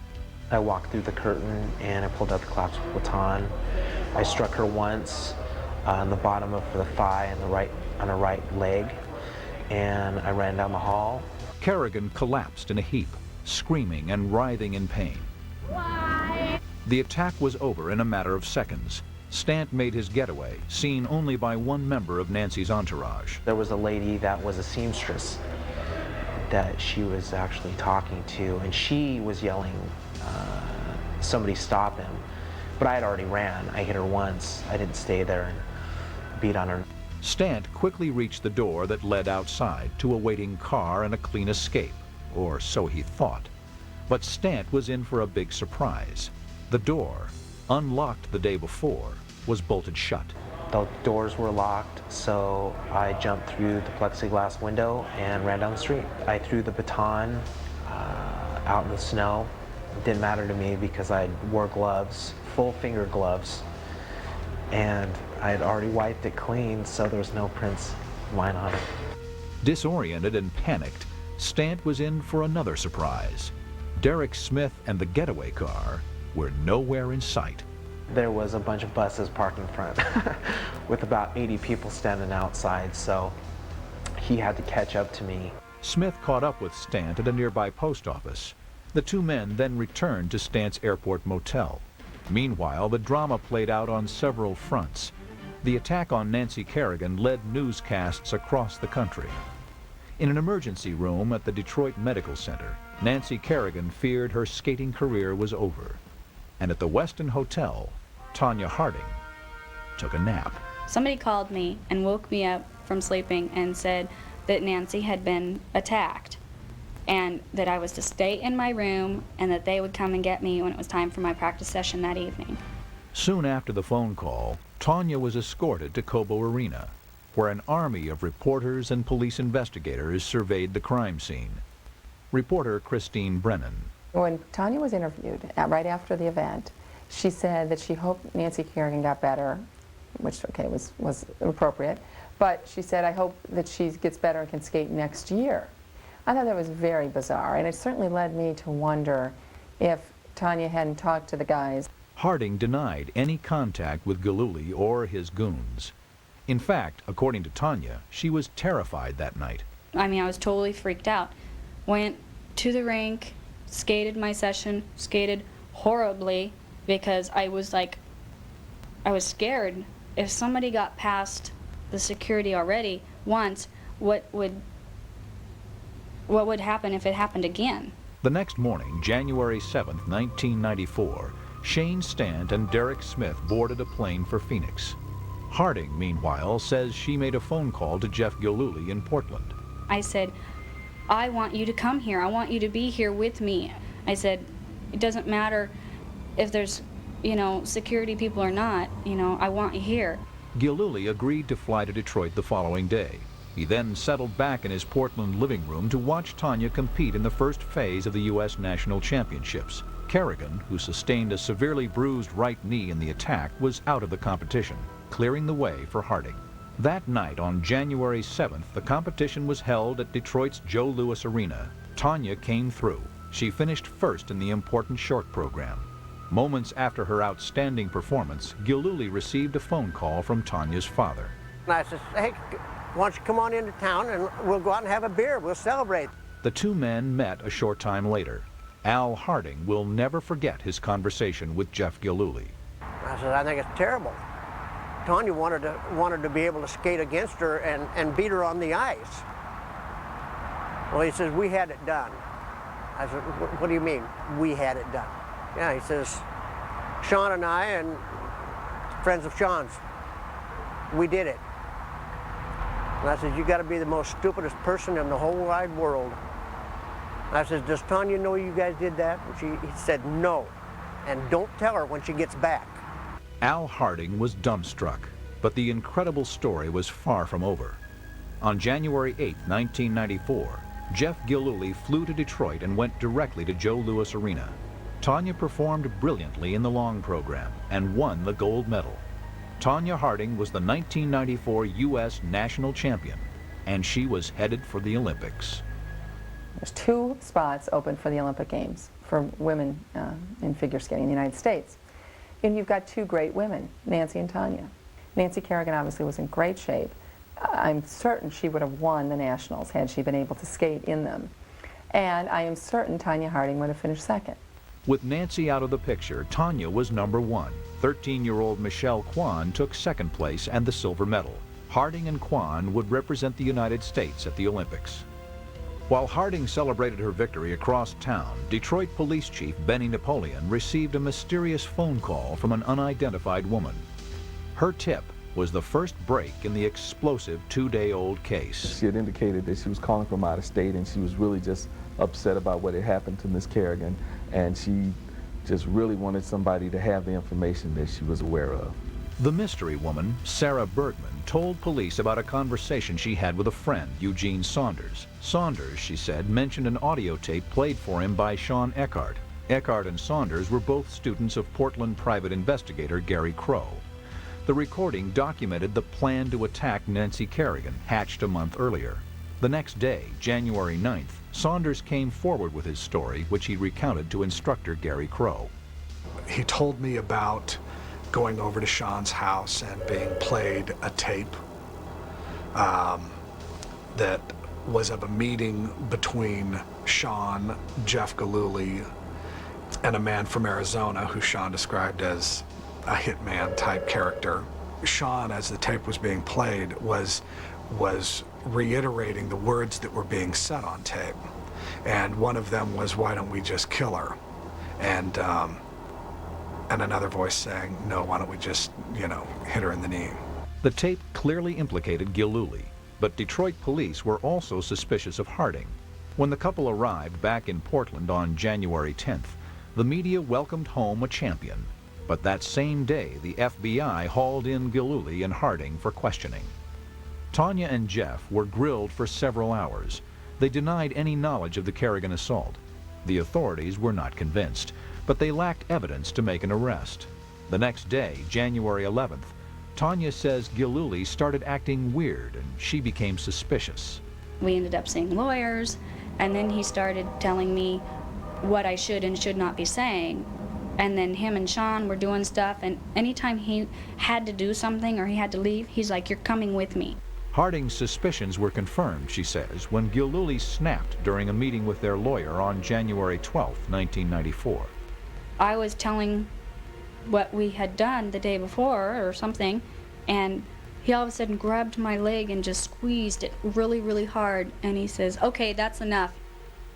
I walked through the curtain and I pulled out the collapsible baton. I struck her once on the bottom of the thigh and on her right leg, and I ran down the hall. Kerrigan collapsed in a heap, screaming and writhing in pain. Why? The attack was over in a matter of seconds. Stant made his getaway, seen only by one member of Nancy's entourage. There was a lady that was a seamstress that she was actually talking to, and she was yelling, somebody stop him. But I had already ran. I hit her once. I didn't stay there and beat on her. Stant quickly reached the door that led outside to a waiting car and a clean escape, or so he thought. But Stant was in for a big surprise. The door, unlocked the day before, was bolted shut. The doors were locked, so I jumped through the plexiglass window and ran down the street. I threw the baton out in the snow. It didn't matter to me because I wore gloves, full finger gloves, and I had already wiped it clean, so there was no prints of mine on it. Disoriented and panicked, Stant was in for another surprise. Derek Smith and the getaway car were nowhere in sight. There was a bunch of buses parked in front with about 80 people standing outside, so he had to catch up to me. Smith caught up with Stant at a nearby post office. The two men then returned to Stant's airport motel. Meanwhile, the drama played out on several fronts. The attack on Nancy Kerrigan led newscasts across the country. In an emergency room at the Detroit Medical Center, Nancy Kerrigan feared her skating career was over. And at the Westin Hotel, Tonya Harding took a nap. Somebody called me and woke me up from sleeping and said that Nancy had been attacked and that I was to stay in my room and that they would come and get me when it was time for my practice session that evening. Soon after the phone call, Tonya was escorted to Cobo Arena, where an army of reporters and police investigators surveyed the crime scene. Reporter Christine Brennan. When Tonya was interviewed right after the event, she said that she hoped Nancy Kerrigan got better, which, okay, was appropriate, but she said, I hope that she gets better and can skate next year. I thought that was very bizarre, and it certainly led me to wonder if Tonya hadn't talked to the guys. Harding denied any contact with Gillooly or his goons. In fact, according to Tonya, she was terrified that night. I mean, I was totally freaked out. Went to the rink, skated my session, skated horribly because I was scared. If somebody got past the security already once, what would happen if it happened again? The next morning, January 7th, 1994, Shane Stant and Derek Smith boarded a plane for Phoenix. Harding, meanwhile, says she made a phone call to Jeff Gillooly in Portland. I said, I want you to come here. I want you to be here with me. I said, it doesn't matter if there's, security people or not, I want you here. Gillooly agreed to fly to Detroit the following day. He then settled back in his Portland living room to watch Tonya compete in the first phase of the U.S. National Championships. Kerrigan, who sustained a severely bruised right knee in the attack, was out of the competition, clearing the way for Harding. That night, on January 7th, the competition was held at Detroit's Joe Louis Arena. Tonya came through. She finished first in the important short program. Moments after her outstanding performance, Gillooly received a phone call from Tonya's father. And I said, hey, why don't you come on into town and we'll go out and have a beer, we'll celebrate. The two men met a short time later. Al Harding will never forget his conversation with Jeff Gillooly. I said, I think it's terrible. Tonya wanted to be able to skate against her and beat her on the ice. Well, he says, we had it done. I said, what do you mean, we had it done? Yeah, he says, Sean and I and friends of Sean's, we did it. And I said, you got to be the most stupidest person in the whole wide world. I said, does Tonya know you guys did that? And he said, no. And don't tell her when she gets back. Al Harding was dumbstruck, but the incredible story was far from over. On January 8, 1994, Jeff Gillooly flew to Detroit and went directly to Joe Louis Arena. Tonya performed brilliantly in the long program and won the gold medal. Tonya Harding was the 1994 U.S. national champion, and she was headed for the Olympics. There's 2 spots open for the Olympic Games for women in figure skating in the United States. And you've got 2 great women, Nancy and Tonya. Nancy Kerrigan obviously was in great shape. I'm certain she would have won the nationals had she been able to skate in them. And I am certain Tonya Harding would have finished second. With Nancy out of the picture, Tonya was number 1. 13-year-old Michelle Kwan took second place and the silver medal. Harding and Kwan would represent the United States at the Olympics. While Harding celebrated her victory across town, Detroit Police Chief Benny Napoleon received a mysterious phone call from an unidentified woman. Her tip was the first break in the explosive 2-day-old case. She had indicated that she was calling from out of state and she was really just upset about what had happened to Miss Kerrigan, and she just really wanted somebody to have the information that she was aware of. The mystery woman, Sarah Bergman, told police about a conversation she had with a friend, Eugene Saunders. Saunders, she said, mentioned an audio tape played for him by Sean Eckhart. Eckhart and Saunders were both students of Portland private investigator Gary Crow. The recording documented the plan to attack Nancy Kerrigan, hatched a month earlier. The next day, January 9th, Saunders came forward with his story, which he recounted to instructor Gary Crow. He told me about going over to Sean's house and being played a tape that was of a meeting between Sean, Jeff Gillooly, and a man from Arizona who Sean described as a hitman type character. Sean, as the tape was being played, was reiterating the words that were being said on tape. And one of them was, "Why don't we just kill her?" And another voice saying, "No, why don't we just, hit her in the knee?" The tape clearly implicated Gillooly, but Detroit police were also suspicious of Harding. When the couple arrived back in Portland on January 10th, the media welcomed home a champion. But that same day, the FBI hauled in Gillooly and Harding for questioning. Tonya and Jeff were grilled for several hours. They denied any knowledge of the Kerrigan assault. The authorities were not convinced, but they lacked evidence to make an arrest. The next day, January 11th, Tonya says Gillooly started acting weird and she became suspicious. We ended up seeing lawyers, and then he started telling me what I should and should not be saying. And then him and Sean were doing stuff, and anytime he had to do something or he had to leave, he's like, "You're coming with me." Harding's suspicions were confirmed, she says, when Gillooly snapped during a meeting with their lawyer on January 12, 1994. I was telling what we had done the day before or something, and he all of a sudden grabbed my leg and just squeezed it really, really hard, and he says, "Okay, that's enough."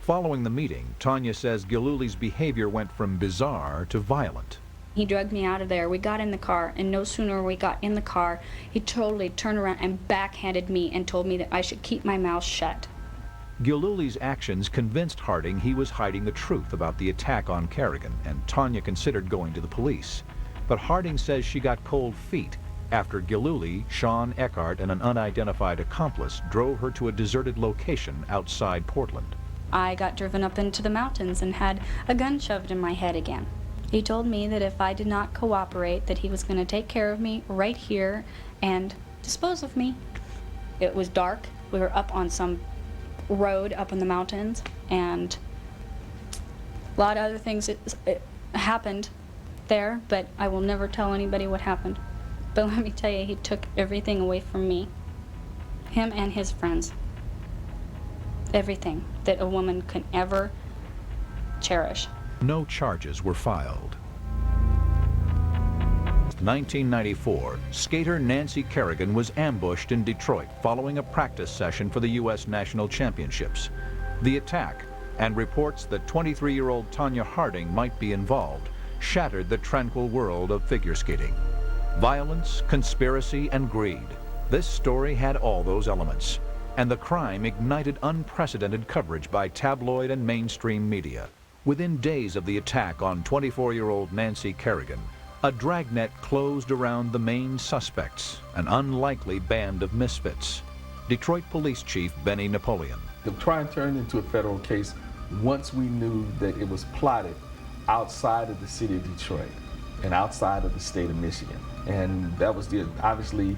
Following the meeting, Tonya says Gillooly's behavior went from bizarre to violent. He dragged me out of there. We got in the car, and no sooner we got in the car, he totally turned around and backhanded me and told me that I should keep my mouth shut. Gillooly's actions convinced Harding he was hiding the truth about the attack on Kerrigan, and Tonya considered going to the police. But Harding says she got cold feet after Gillooly, Sean Eckhart, and an unidentified accomplice drove her to a deserted location outside Portland. I got driven up into the mountains and had a gun shoved in my head again. He told me that if I did not cooperate, that he was going to take care of me right here and dispose of me. It was dark. We were up on some road up in the mountains, and a lot of other things it happened there, but I will never tell anybody what happened. But let me tell you, he took everything away from me. Him and his friends. Everything that a woman can ever cherish. No charges were filed. 1994, skater Nancy Kerrigan was ambushed in Detroit following a practice session for the U.S. National Championships. The attack, and reports that 23-year-old Tonya Harding might be involved, shattered the tranquil world of figure skating. Violence, conspiracy, and greed. This story had all those elements. And the crime ignited unprecedented coverage by tabloid and mainstream media. Within days of the attack on 24-year-old Nancy Kerrigan, a dragnet closed around the main suspects, an unlikely band of misfits. Detroit Police Chief Benny Napoleon. The trial turned into a federal case once we knew that it was plotted outside of the city of Detroit and outside of the state of Michigan. And that was obviously,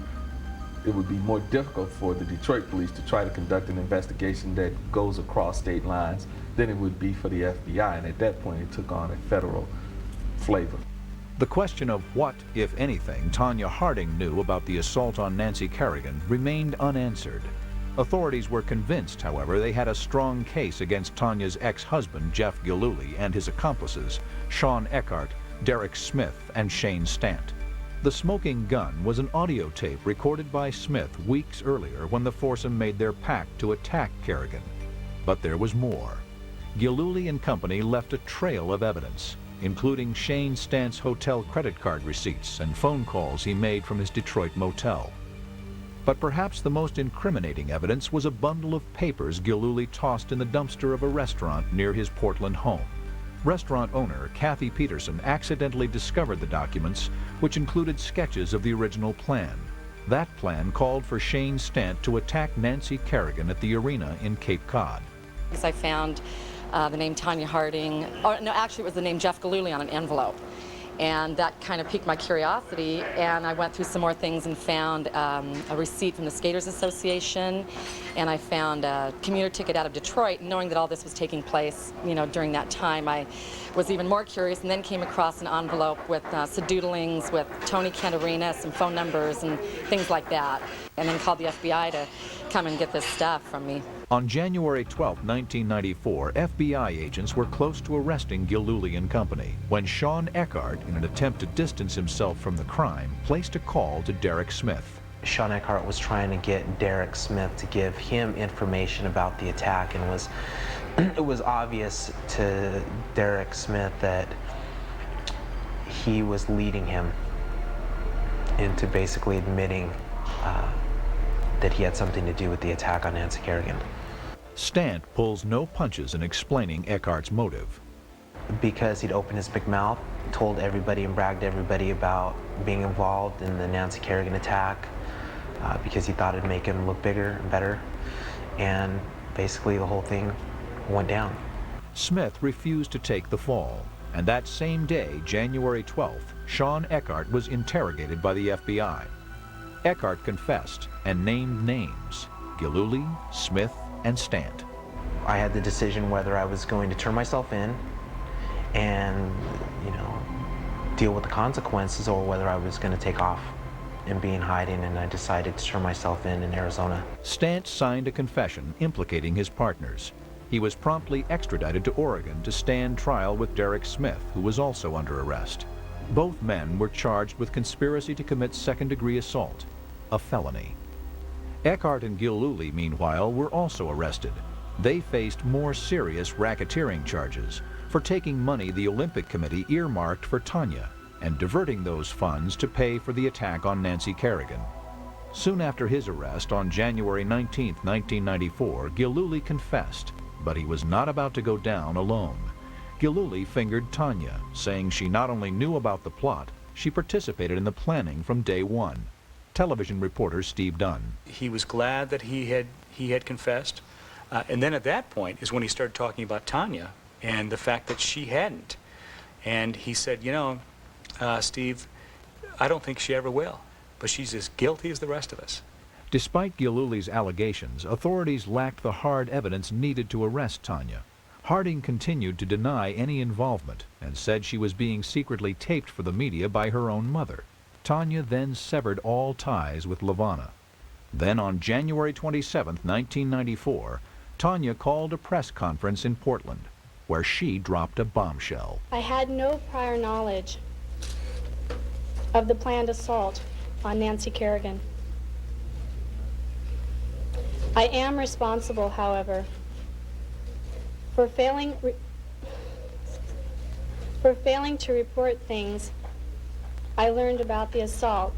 it would be more difficult for the Detroit police to try to conduct an investigation that goes across state lines than it would be for the FBI. And at that point, it took on a federal flavor. The question of what, if anything, Tonya Harding knew about the assault on Nancy Kerrigan remained unanswered. Authorities were convinced, however, they had a strong case against Tonya's ex-husband, Jeff Gillooly, and his accomplices, Sean Eckhart, Derek Smith, and Shane Stant. The smoking gun was an audio tape recorded by Smith weeks earlier when the foursome made their pact to attack Kerrigan. But there was more. Gillooly and company left a trail of evidence, including Shane Stant's hotel credit card receipts and phone calls he made from his Detroit motel. But perhaps the most incriminating evidence was a bundle of papers Gillooly tossed in the dumpster of a restaurant near his Portland home. Restaurant owner Kathy Peterson accidentally discovered the documents, which included sketches of the original plan. That plan called for Shane Stant to attack Nancy Kerrigan at the arena in Cape Cod. I found the name Tonya Harding, or no, actually it was the name Jeff Gillooly on an envelope. And that kind of piqued my curiosity, and I went through some more things and found a receipt from the Skaters Association, and I found a commuter ticket out of Detroit. Knowing that all this was taking place, during that time, I was even more curious, and then came across an envelope with doodlings with Tony Kent Arena, some phone numbers and things like that, and then called the FBI to come and get this stuff from me. On January 12, 1994, FBI agents were close to arresting Gillooly and company when Sean Eckhart, in an attempt to distance himself from the crime, placed a call to Derek Smith. Sean Eckhart was trying to get Derek Smith to give him information about the attack, and it was obvious to Derek Smith that he was leading him into basically admitting that he had something to do with the attack on Nancy Kerrigan. Stant pulls no punches in explaining Eckhart's motive. Because he'd opened his big mouth, told everybody and bragged to everybody about being involved in the Nancy Kerrigan attack, because he thought it'd make him look bigger and better, and basically the whole thing went down. Smith refused to take the fall, and that same day, January 12th, Sean Eckhart was interrogated by the FBI. Eckhart confessed and named names: Gillooly, Smith, and Stant. I had the decision whether I was going to turn myself in and, deal with the consequences, or whether I was going to take off and be in hiding, and I decided to turn myself in Arizona. Stant signed a confession implicating his partners. He was promptly extradited to Oregon to stand trial with Derek Smith, who was also under arrest. Both men were charged with conspiracy to commit second-degree assault, a felony. Eckhart and Gillooly, meanwhile, were also arrested. They faced more serious racketeering charges for taking money the Olympic Committee earmarked for Tonya and diverting those funds to pay for the attack on Nancy Kerrigan. Soon after his arrest on January 19, 1994, Gillooly confessed, but he was not about to go down alone. Gillooly fingered Tonya, saying she not only knew about the plot, she participated in the planning from day one. Television reporter Steve Dunn. He was glad that he had confessed, and then at that point is when he started talking about Tonya and the fact that she hadn't. And he said, Steve, I don't think she ever will, but she's as guilty as the rest of us. Despite Gillooly's allegations, authorities lacked the hard evidence needed to arrest Tonya. Harding continued to deny any involvement and said she was being secretly taped for the media by her own mother. Tonya then severed all ties with Levana. Then on January 27, 1994, Tonya called a press conference in Portland, where she dropped a bombshell. I had no prior knowledge of the planned assault on Nancy Kerrigan. I am responsible, however, for failing to report things I learned about the assault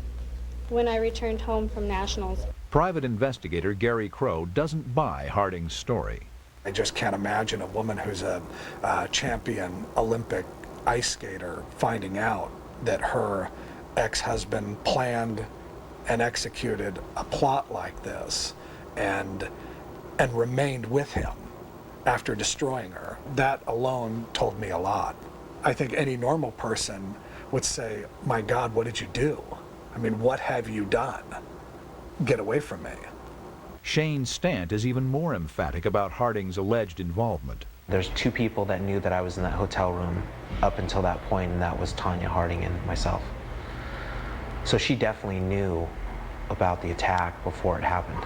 when I returned home from nationals. Private investigator Gary Crow doesn't buy Harding's story. I just can't imagine a woman who's a champion Olympic ice skater finding out that her ex-husband planned and executed a plot like this. And and remained with him after destroying her. That alone told me a lot. I think any normal person would say, my God, what did you do? I mean, what have you done? Get away from me. Shane Stant is even more emphatic about Harding's alleged involvement. There's two people that knew that I was in that hotel room up until that point, and that was Tonya Harding and myself. So she definitely knew about the attack before it happened.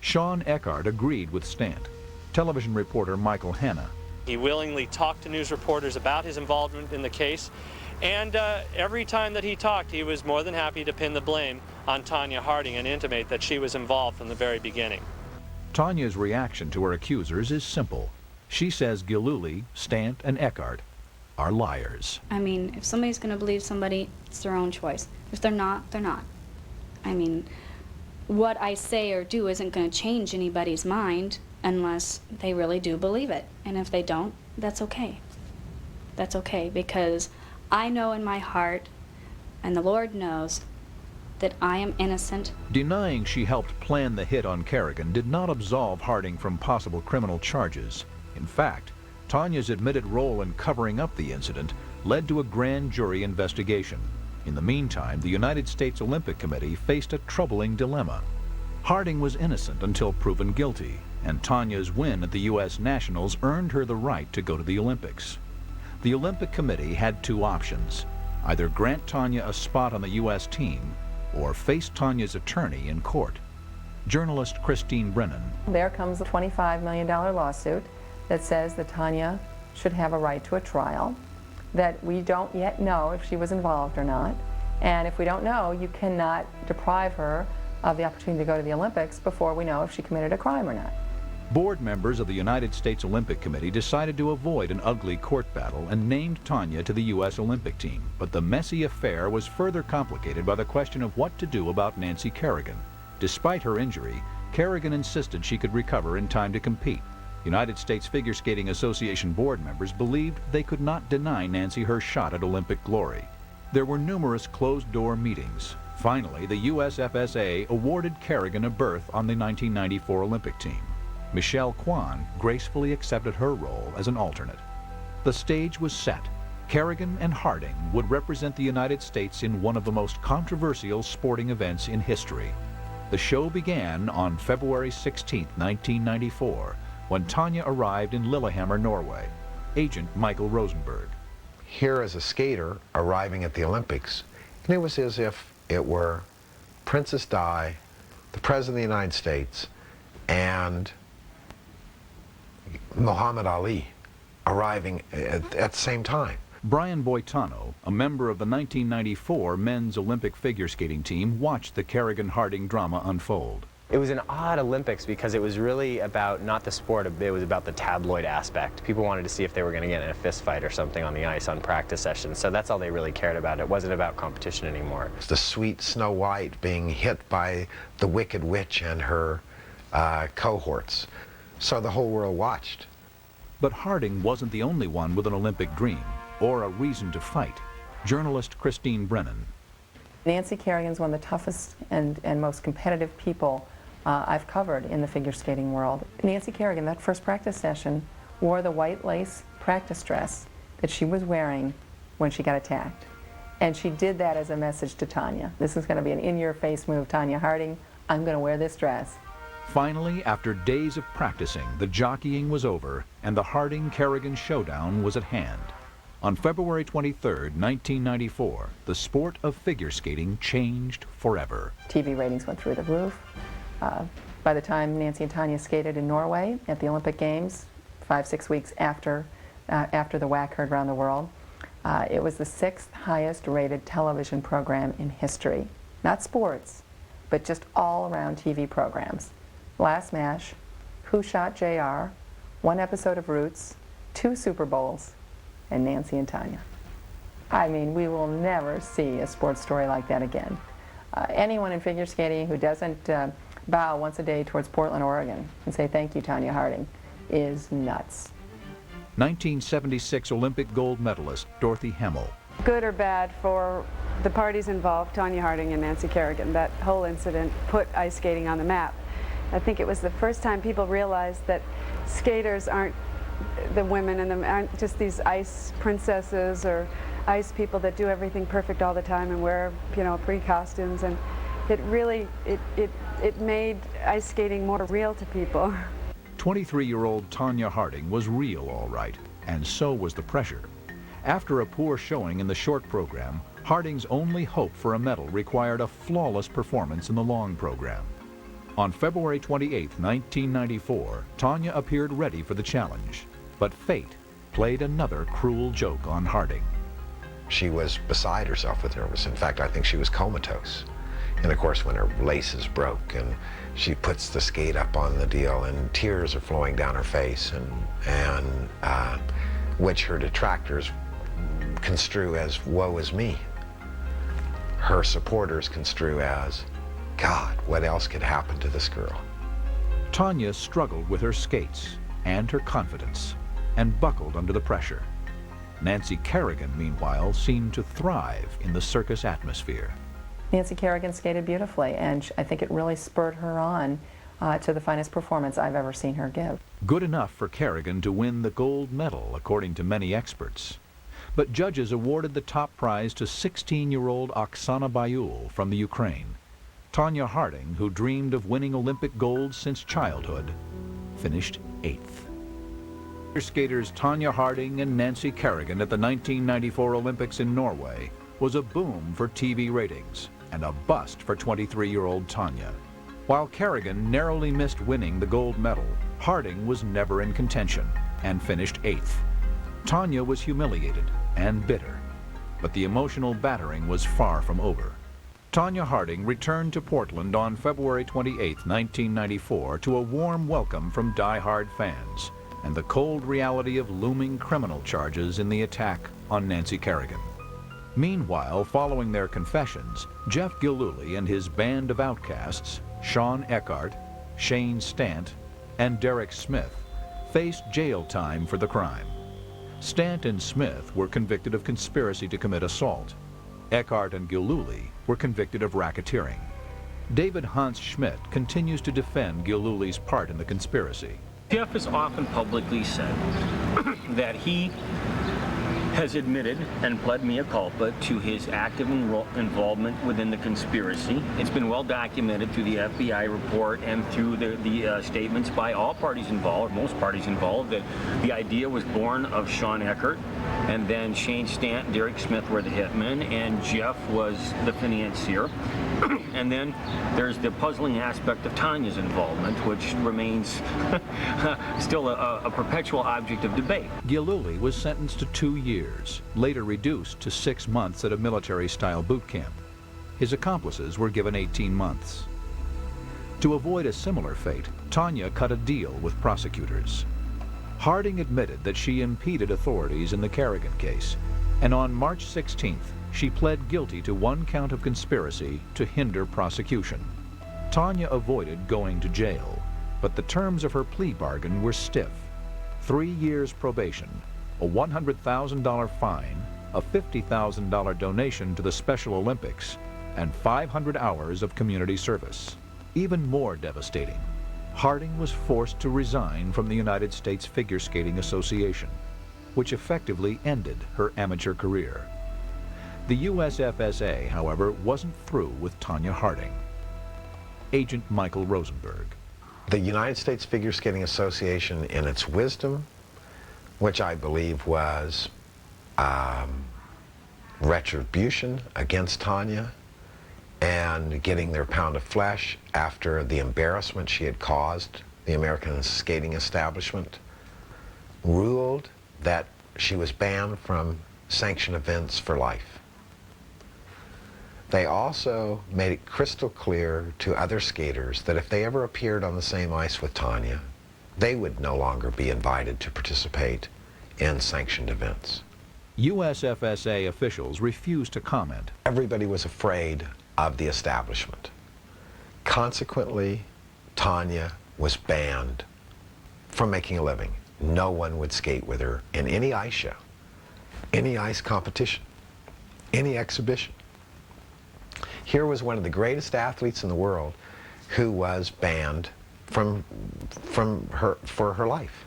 Sean Eckhart agreed with Stant. Television reporter Michael Hanna. He willingly talked to news reporters about his involvement in the case, and every time that he talked, he was more than happy to pin the blame on Tonya Harding and intimate that she was involved from the very beginning. Tonya's reaction to her accusers is simple. She says Gillooly, Stant, and Eckhart are liars. I mean, if somebody's going to believe somebody, it's their own choice. If they're not, they're not. I mean, what I say or do isn't going to change anybody's mind unless they really do believe it. And if they don't, that's okay. That's okay, because I know in my heart, and the Lord knows, that I am innocent. Denying she helped plan the hit on Kerrigan did not absolve Harding from possible criminal charges. In fact, Tonya's admitted role in covering up the incident led to a grand jury investigation. In the meantime, the United States Olympic Committee faced a troubling dilemma. Harding was innocent until proven guilty, and Tonya's win at the U.S. Nationals earned her the right to go to the Olympics. The Olympic Committee had two options: either grant Tonya a spot on the U.S. team or face Tonya's attorney in court. Journalist Christine Brennan. There comes a $25 million lawsuit that says that Tonya should have a right to a trial, that we don't yet know if she was involved or not. And if we don't know, you cannot deprive her of the opportunity to go to the Olympics before we know if she committed a crime or not. Board members of the United States Olympic Committee decided to avoid an ugly court battle and named Tonya to the U.S. Olympic team. But the messy affair was further complicated by the question of what to do about Nancy Kerrigan. Despite her injury, Kerrigan insisted she could recover in time to compete. United States Figure Skating Association board members believed they could not deny Nancy her shot at Olympic glory. There were numerous closed-door meetings. Finally, the USFSA awarded Kerrigan a berth on the 1994 Olympic team. Michelle Kwan gracefully accepted her role as an alternate. The stage was set. Kerrigan and Harding would represent the United States in one of the most controversial sporting events in history. The show began on February 16, 1994, when Tonya arrived in Lillehammer, Norway. Agent Michael Rosenberg. Here as a skater arriving at the Olympics, and it was as if it were Princess Di, the President of the United States, and Muhammad Ali arriving at the same time. Brian Boitano, a member of the 1994 men's Olympic figure skating team, watched the Kerrigan-Harding drama unfold. It was an odd Olympics because it was really about not the sport, it was about the tabloid aspect. People wanted to see if they were going to get in a fist fight or something on the ice on practice sessions, so that's all they really cared about. It wasn't about competition anymore. It's the sweet Snow White being hit by the Wicked Witch and her cohorts. So the whole world watched. But Harding wasn't the only one with an Olympic dream or a reason to fight. Journalist Christine Brennan. Nancy Kerrigan's one of the toughest and most competitive people I've covered in the figure skating world. Nancy Kerrigan, that first practice session, wore the white lace practice dress that she was wearing when she got attacked. And she did that as a message to Tonya. This is going to be an in-your-face move, Tonya Harding. I'm going to wear this dress. Finally, after days of practicing, the jockeying was over and the Harding-Kerrigan showdown was at hand. On February 23, 1994, the sport of figure skating changed forever. TV ratings went through the roof. By the time Nancy and Tonya skated in Norway at the Olympic Games, 5-6 weeks after the WAC heard around the world, it was the 6th highest rated television program in history. Not sports, but just all around TV programs. Last Mash, Who Shot JR, 1 episode of Roots, 2 Super Bowls, and Nancy and Tonya. I mean, we will never see a sports story like that again. Anyone in figure skating who doesn't bow once a day towards Portland, Oregon and say thank you, Tonya Harding, is nuts. 1976 Olympic gold medalist Dorothy Hemmel. Good or bad for the parties involved, Tonya Harding and Nancy Kerrigan. That whole incident put ice skating on the map. I think it was the first time people realized that skaters aren't the women and aren't just these ice princesses or ice people that do everything perfect all the time and wear, you know, pretty costumes. And it really, it made ice skating more real to people. 23-year-old Tonya Harding was real, all right, and so was the pressure. After a poor showing in the short program, Harding's only hope for a medal required a flawless performance in the long program. On February 28, 1994, Tonya appeared ready for the challenge, but fate played another cruel joke on Harding. She was beside herself with nervousness. In fact, I think she was comatose. And of course, when her laces broke and she puts the skate up on the deal and tears are flowing down her face, and which her detractors construe as woe is me. Her supporters construe as, God, what else could happen to this girl? Tonya struggled with her skates and her confidence and buckled under the pressure. Nancy Kerrigan, meanwhile, seemed to thrive in the circus atmosphere. Nancy Kerrigan skated beautifully, and I think it really spurred her on to the finest performance I've ever seen her give. Good enough for Kerrigan to win the gold medal, according to many experts. But judges awarded the top prize to 16-year-old Oksana Bayul from the Ukraine. Tonya Harding, who dreamed of winning Olympic gold since childhood, finished 8th. Skaters Tonya Harding and Nancy Kerrigan at the 1994 Olympics in Norway was a boom for TV ratings and a bust for 23-year-old Tonya. While Kerrigan narrowly missed winning the gold medal, Harding was never in contention and finished 8th. Tonya was humiliated and bitter, but the emotional battering was far from over. Tonya Harding returned to Portland on February 28, 1994, to a warm welcome from die-hard fans and the cold reality of looming criminal charges in the attack on Nancy Kerrigan. Meanwhile, following their confessions, Jeff Gillooly and his band of outcasts, Sean Eckhart, Shane Stant, and Derek Smith, faced jail time for the crime. Stant and Smith were convicted of conspiracy to commit assault. Eckhart and Gillooly were convicted of racketeering. David Hans Schmidt continues to defend Gillooly's part in the conspiracy. Jeff has often publicly said that he has admitted and pled mea culpa to his active involvement within the conspiracy. It's been well documented through the FBI report and through the statements by all parties involved, most parties involved, that the idea was born of Sean Eckhart, and then Shane Stant, Derek Smith were the hitmen, and Jeff was the financier. And then there's the puzzling aspect of Tonya's involvement, which remains still a perpetual object of debate. Gillooly was sentenced to 2 years, later reduced to 6 months at a military-style boot camp. His accomplices were given 18 months. To avoid a similar fate, Tonya cut a deal with prosecutors. Harding admitted that she impeded authorities in the Kerrigan case, and on March 16th, she pled guilty to 1 count of conspiracy to hinder prosecution. Tonya avoided going to jail, but the terms of her plea bargain were stiff: 3 years probation, a $100,000 fine, a $50,000 donation to the Special Olympics, and 500 hours of community service. Even more devastating, Harding was forced to resign from the United States Figure Skating Association, which effectively ended her amateur career. The USFSA, however, wasn't through with Tonya Harding. Agent Michael Rosenberg. The United States Figure Skating Association, in its wisdom, which I believe was retribution against Tonya and getting their pound of flesh after the embarrassment she had caused the American skating establishment, ruled that she was banned from sanctioned events for life. They also made it crystal clear to other skaters that if they ever appeared on the same ice with Tonya, they would no longer be invited to participate in sanctioned events. USFSA officials refused to comment. Everybody was afraid of the establishment. Consequently, Tonya was banned from making a living. No one would skate with her in any ice show, any ice competition, any exhibition. Here was one of the greatest athletes in the world who was banned for her life,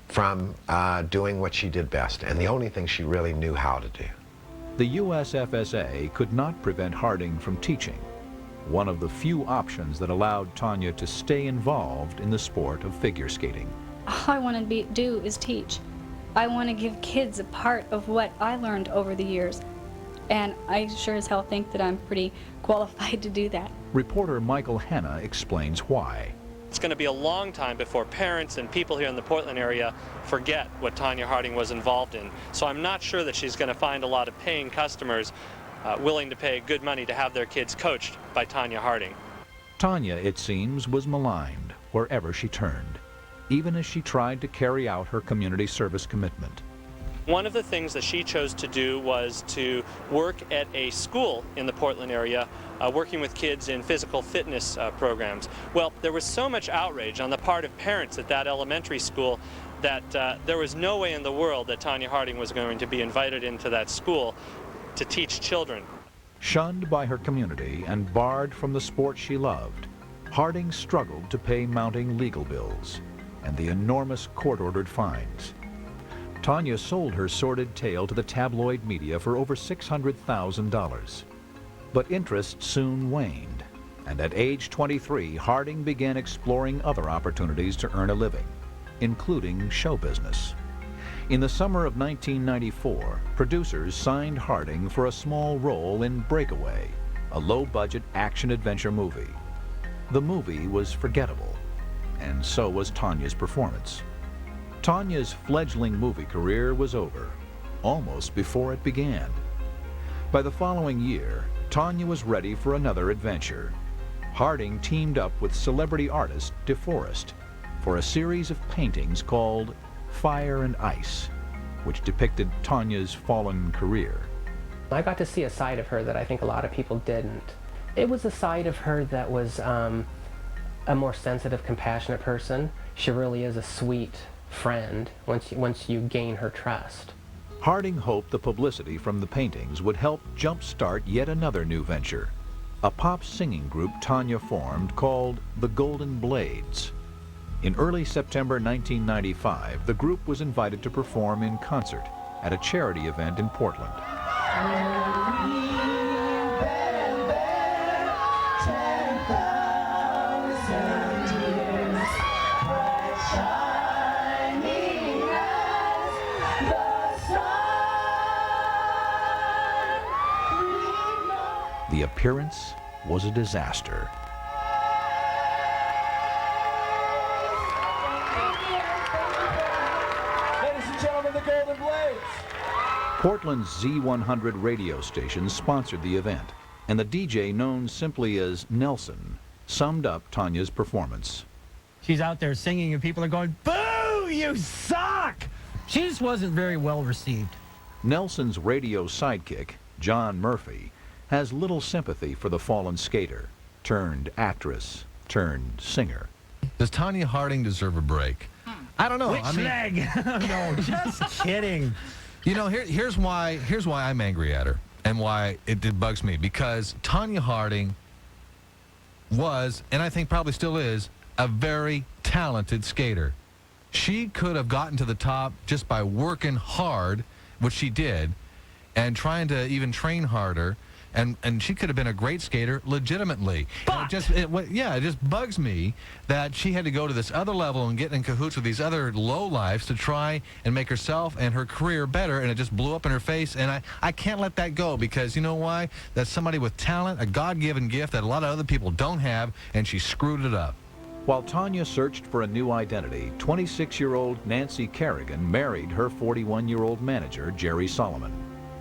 from doing what she did best, and the only thing she really knew how to do. The USFSA could not prevent Harding from teaching, one of the few options that allowed Tonya to stay involved in the sport of figure skating. All I want to do is teach. I want to give kids a part of what I learned over the years, and I sure as hell think that I'm pretty qualified to do that. Reporter Michael Hanna explains why. It's going to be a long time before parents and people here in the Portland area forget what Tonya Harding was involved in. So I'm not sure that she's going to find a lot of paying customers willing to pay good money to have their kids coached by Tonya Harding. Tonya, it seems, was maligned wherever she turned, even as she tried to carry out her community service commitment. One of the things that she chose to do was to work at a school in the Portland area, working with kids in physical fitness programs. Well, there was so much outrage on the part of parents at that elementary school that there was no way in the world that Tonya Harding was going to be invited into that school to teach children. Shunned by her community and barred from the sport she loved, Harding struggled to pay mounting legal bills and the enormous court-ordered fines. Tonya sold her sordid tale to the tabloid media for over $600,000. But interest soon waned, and at age 23, Harding began exploring other opportunities to earn a living, including show business. In the summer of 1994, producers signed Harding for a small role in Breakaway, a low-budget action-adventure movie. The movie was forgettable, and so was Tonya's performance. Tonya's fledgling movie career was over, almost before it began. By the following year, Tonya was ready for another adventure. Harding teamed up with celebrity artist DeForest for a series of paintings called Fire and Ice, which depicted Tonya's fallen career. I got to see a side of her that I think a lot of people didn't. It was a side of her that was a more sensitive, compassionate person. She really is a sweet friend once you gain her trust. Harding hoped the publicity from the paintings would help jumpstart yet another new venture, a pop singing group Tonya formed called the Golden Blades. In early September 1995, the group was invited to perform in concert at a charity event in Portland. The appearance was a disaster. Ladies and gentlemen, the Golden Blades. Portland's Z100 radio station sponsored the event, and the DJ, known simply as Nelson, summed up Tonya's performance. She's out there singing and people are going, "Boo, you suck!" She just wasn't very well received. Nelson's radio sidekick, John Murphy, has little sympathy for the fallen skater, turned actress, turned singer. Does Tonya Harding deserve a break? I don't know. Which leg? No, just kidding. You know, here's why I'm angry at her and why it bugs me. Because Tonya Harding was, and I think probably still is, a very talented skater. She could have gotten to the top just by working hard, which she did, and trying to even train harder. And she could have been a great skater legitimately. It just bugs me that she had to go to this other level and get in cahoots with these other lowlifes to try and make herself and her career better, and it just blew up in her face. And I can't let that go, because you know why? That's somebody with talent, a God-given gift that a lot of other people don't have, and she screwed it up. While Tonya searched for a new identity, 26-year-old Nancy Kerrigan married her 41-year-old manager, Jerry Solomon.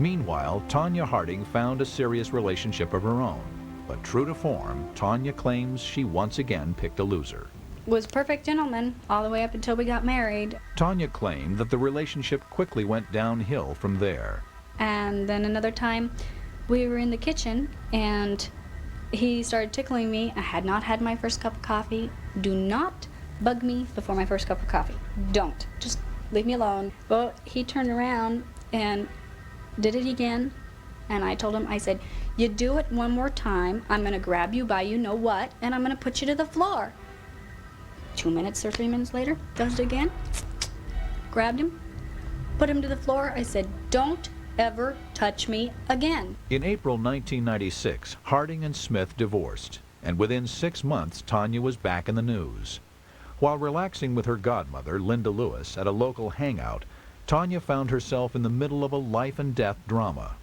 Meanwhile, Tonya Harding found a serious relationship of her own. But true to form, Tonya claims she once again picked a loser. Was perfect gentleman all the way up until we got married. Tonya claimed that the relationship quickly went downhill from there. And then another time, we were in the kitchen and he started tickling me. I had not had my first cup of coffee. Do not bug me before my first cup of coffee. Don't. Just leave me alone. Well, he turned around and did it again, and I told him, I said, "You do it one more time, I'm going to grab you by you know what, and I'm going to put you to the floor." 2 minutes or 3 minutes later, does it again. Grabbed him, put him to the floor. I said, don't ever touch me again. In April 1996, Harding and Smith divorced, and within 6 months, Tonya was back in the news. While relaxing with her godmother, Linda Lewis, at a local hangout, Tonya found herself in the middle of a life-and-death drama.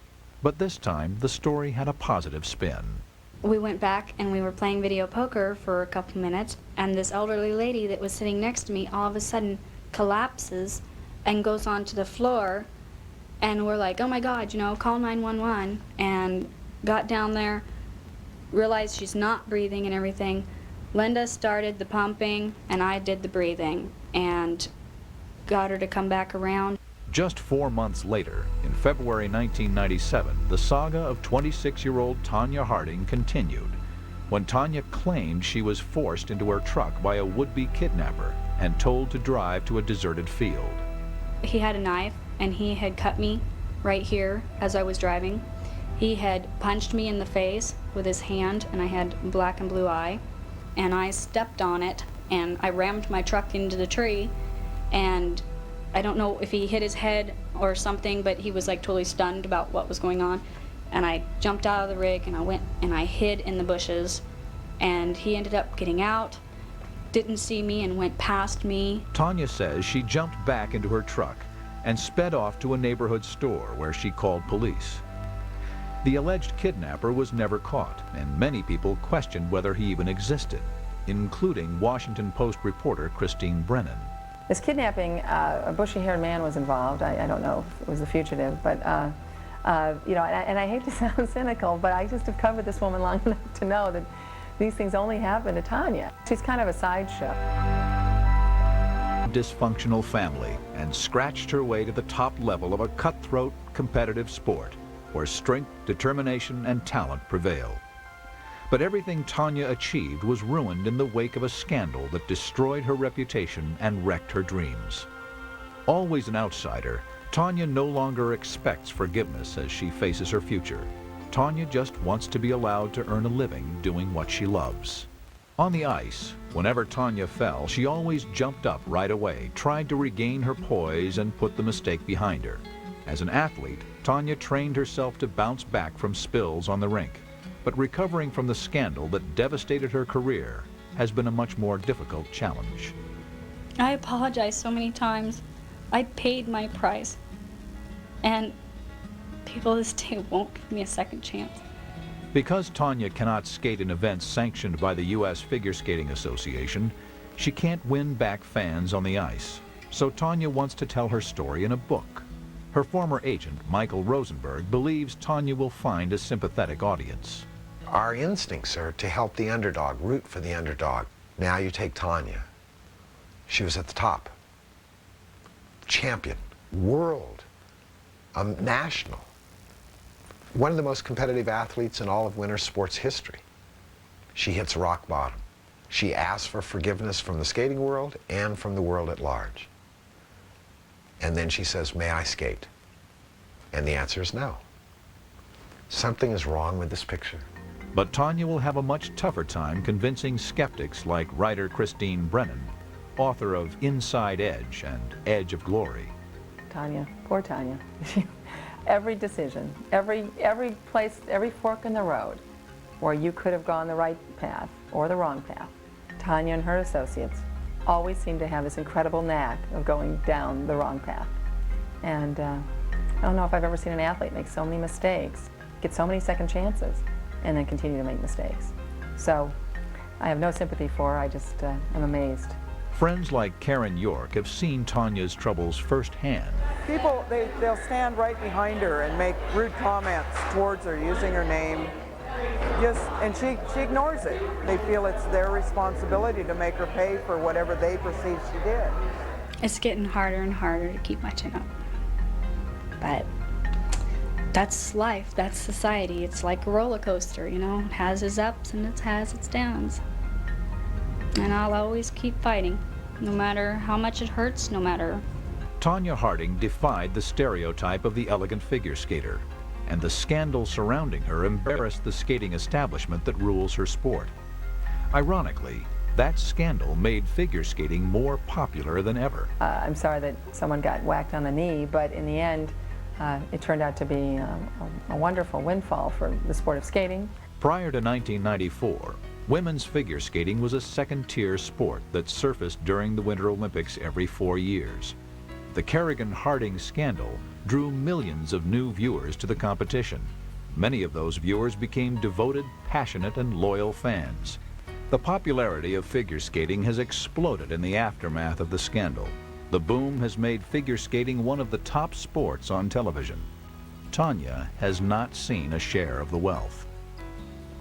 But this time, the story had a positive spin. We went back and we were playing video poker for a couple minutes, and this elderly lady that was sitting next to me all of a sudden collapses and goes onto the floor, and we're like, oh my God, you know, call 911, and got down there, realized she's not breathing and everything. Linda started the pumping and I did the breathing and got her to come back around. Just 4 months later, in February 1997, the saga of 26-year-old Tonya Harding continued when Tonya claimed she was forced into her truck by a would-be kidnapper and told to drive to a deserted field. He had a knife and he had cut me right here as I was driving. He had punched me in the face with his hand, and I had a black and blue eye, and I stepped on it and I rammed my truck into the tree, and I don't know if he hit his head or something, but he was like totally stunned about what was going on. And I jumped out of the rig and I went and I hid in the bushes, and he ended up getting out, didn't see me, and went past me. Tonya says she jumped back into her truck and sped off to a neighborhood store where she called police. The alleged kidnapper was never caught, and many people questioned whether he even existed, including Washington Post reporter Christine Brennan. This kidnapping, a bushy-haired man was involved. I don't know if it was a fugitive, but you know, and I hate to sound cynical, but I just have covered this woman long enough to know that these things only happen to Tonya. She's kind of a sideshow. Dysfunctional family, and scratched her way to the top level of a cutthroat competitive sport where strength, determination, and talent prevail. But everything Tonya achieved was ruined in the wake of a scandal that destroyed her reputation and wrecked her dreams. Always an outsider, Tonya no longer expects forgiveness as she faces her future. Tonya just wants to be allowed to earn a living doing what she loves. On the ice, whenever Tonya fell, she always jumped up right away, tried to regain her poise and put the mistake behind her. As an athlete, Tonya trained herself to bounce back from spills on the rink. But recovering from the scandal that devastated her career has been a much more difficult challenge. I apologized so many times. I paid my price. And people to this day won't give me a second chance. Because Tonya cannot skate in events sanctioned by the U.S. Figure Skating Association, she can't win back fans on the ice. So Tonya wants to tell her story in a book. Her former agent, Michael Rosenberg, believes Tonya will find a sympathetic audience. Our instincts are to help the underdog, root for the underdog. Now you take Tonya. She was at the top. Champion, world, national. One of the most competitive athletes in all of winter sports history. She hits rock bottom. She asks for forgiveness from the skating world and from the world at large. And then she says, may I skate? And the answer is no. Something is wrong with this picture. But Tonya will have a much tougher time convincing skeptics like writer Christine Brennan, author of Inside Edge and Edge of Glory. Tonya, poor Tonya. Every decision, every place, every fork in the road where you could have gone the right path or the wrong path, Tonya and her associates always seem to have this incredible knack of going down the wrong path. And I don't know if I've ever seen an athlete make so many mistakes, get so many second chances, and then continue to make mistakes. So I have no sympathy for her. I just am amazed. Friends like Karen York have seen Tonya's troubles firsthand. People, they'll stand right behind her and make rude comments towards her using her name. And she ignores it. They feel it's their responsibility to make her pay for whatever they perceive she did. It's getting harder and harder to keep my chin up. But that's life, that's society. It's like a roller coaster, you know? It has its ups and it has its downs. And I'll always keep fighting, no matter how much it hurts, no matter. Tonya Harding defied the stereotype of the elegant figure skater, and the scandal surrounding her embarrassed the skating establishment that rules her sport. Ironically, That scandal made figure skating more popular than ever. I'm sorry that someone got whacked on the knee, but in the end, it turned out to be a wonderful windfall for the sport of skating. Prior to 1994, women's figure skating was a second-tier sport that surfaced during the Winter Olympics every 4 years. The Kerrigan-Harding scandal drew millions of new viewers to the competition. Many of those viewers became devoted, passionate, and loyal fans. The popularity of figure skating has exploded in the aftermath of the scandal. The boom has made figure skating one of the top sports on television. Tonya has not seen a share of the wealth.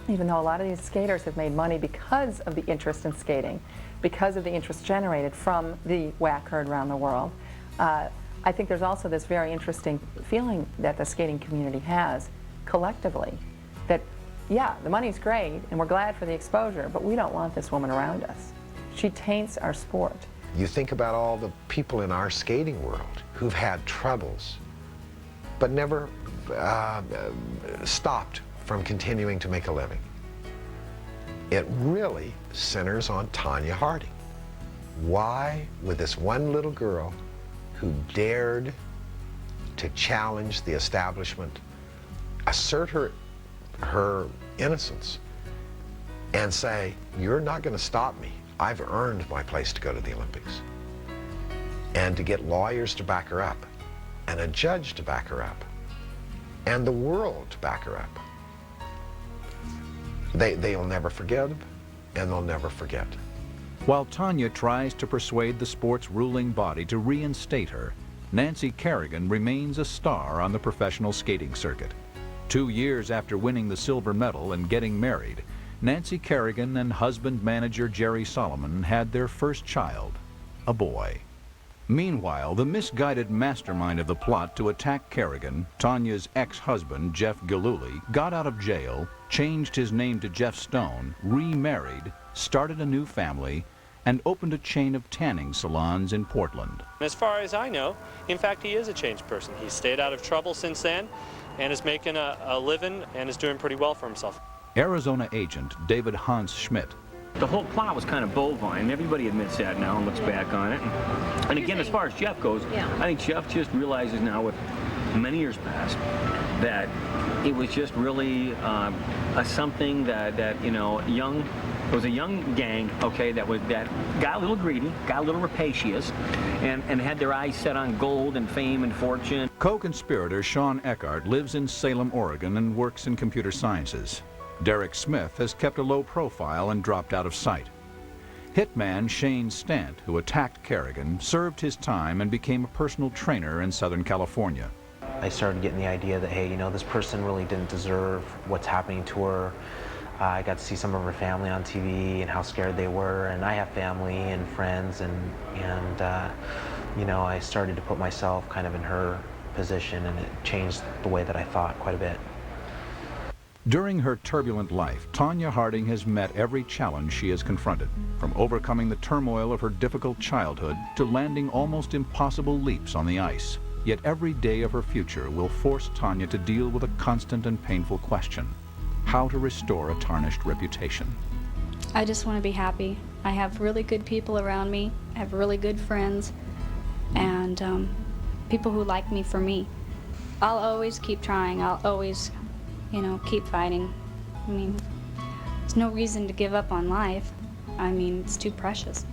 Even though a lot of these skaters have made money because of the interest in skating, because of the interest generated from the whack heard around the world, I think there's also this very interesting feeling that the skating community has collectively that, yeah, the money's great and we're glad for the exposure, but we don't want this woman around us. She taints our sport. You think about all the people in our skating world who've had troubles, but never stopped from continuing to make a living. It really centers on Tonya Harding. Why would this one little girl who dared to challenge the establishment assert her innocence and say, you're not going to stop me. I've earned my place to go to the Olympics. And to get lawyers to back her up, and a judge to back her up, and the world to back her up. They'll never forgive, and they'll never forget. While Tonya tries to persuade the sport's ruling body to reinstate her, Nancy Kerrigan remains a star on the professional skating circuit. 2 years after winning the silver medal and getting married, Nancy Kerrigan and husband-manager Jerry Solomon had their first child, a boy. Meanwhile, the misguided mastermind of the plot to attack Kerrigan, Tonya's ex-husband, Jeff Gillooly, got out of jail, changed his name to Jeff Stone, remarried, started a new family, and opened a chain of tanning salons in Portland. As far as I know, in fact, he is a changed person. He's stayed out of trouble since then and is making a living and is doing pretty well for himself. Arizona agent David Hans Schmidt. The whole plot was kind of bovine, and everybody admits that now and looks back on it. And again, as far as Jeff goes, I think Jeff just realizes now, with many years past, that it was just really something that you know, it was a young gang, okay, that got a little greedy, got a little rapacious, and had their eyes set on gold and fame and fortune. Co-conspirator Sean Eckhart lives in Salem, Oregon, and works in computer sciences. Derek Smith has kept a low profile and dropped out of sight. Hitman Shane Stant, who attacked Kerrigan, served his time and became a personal trainer in Southern California. I started getting the idea that, hey, you know, this person really didn't deserve what's happening to her. I got to see some of her family on TV and how scared they were, and I have family and friends, and you know, I started to put myself kind of in her position, and it changed the way that I thought quite a bit. During her turbulent life, Tonya Harding has met every challenge she has confronted, from overcoming the turmoil of her difficult childhood to landing almost impossible leaps on the ice. Yet every day of her future will force Tonya to deal with a constant and painful question: how to restore a tarnished reputation. I just want to be happy. I have really good people around me. I have really good friends and people who like me for me. I'll always keep trying. I'll always, you know, keep fighting. I mean, there's no reason to give up on life. I mean, it's too precious.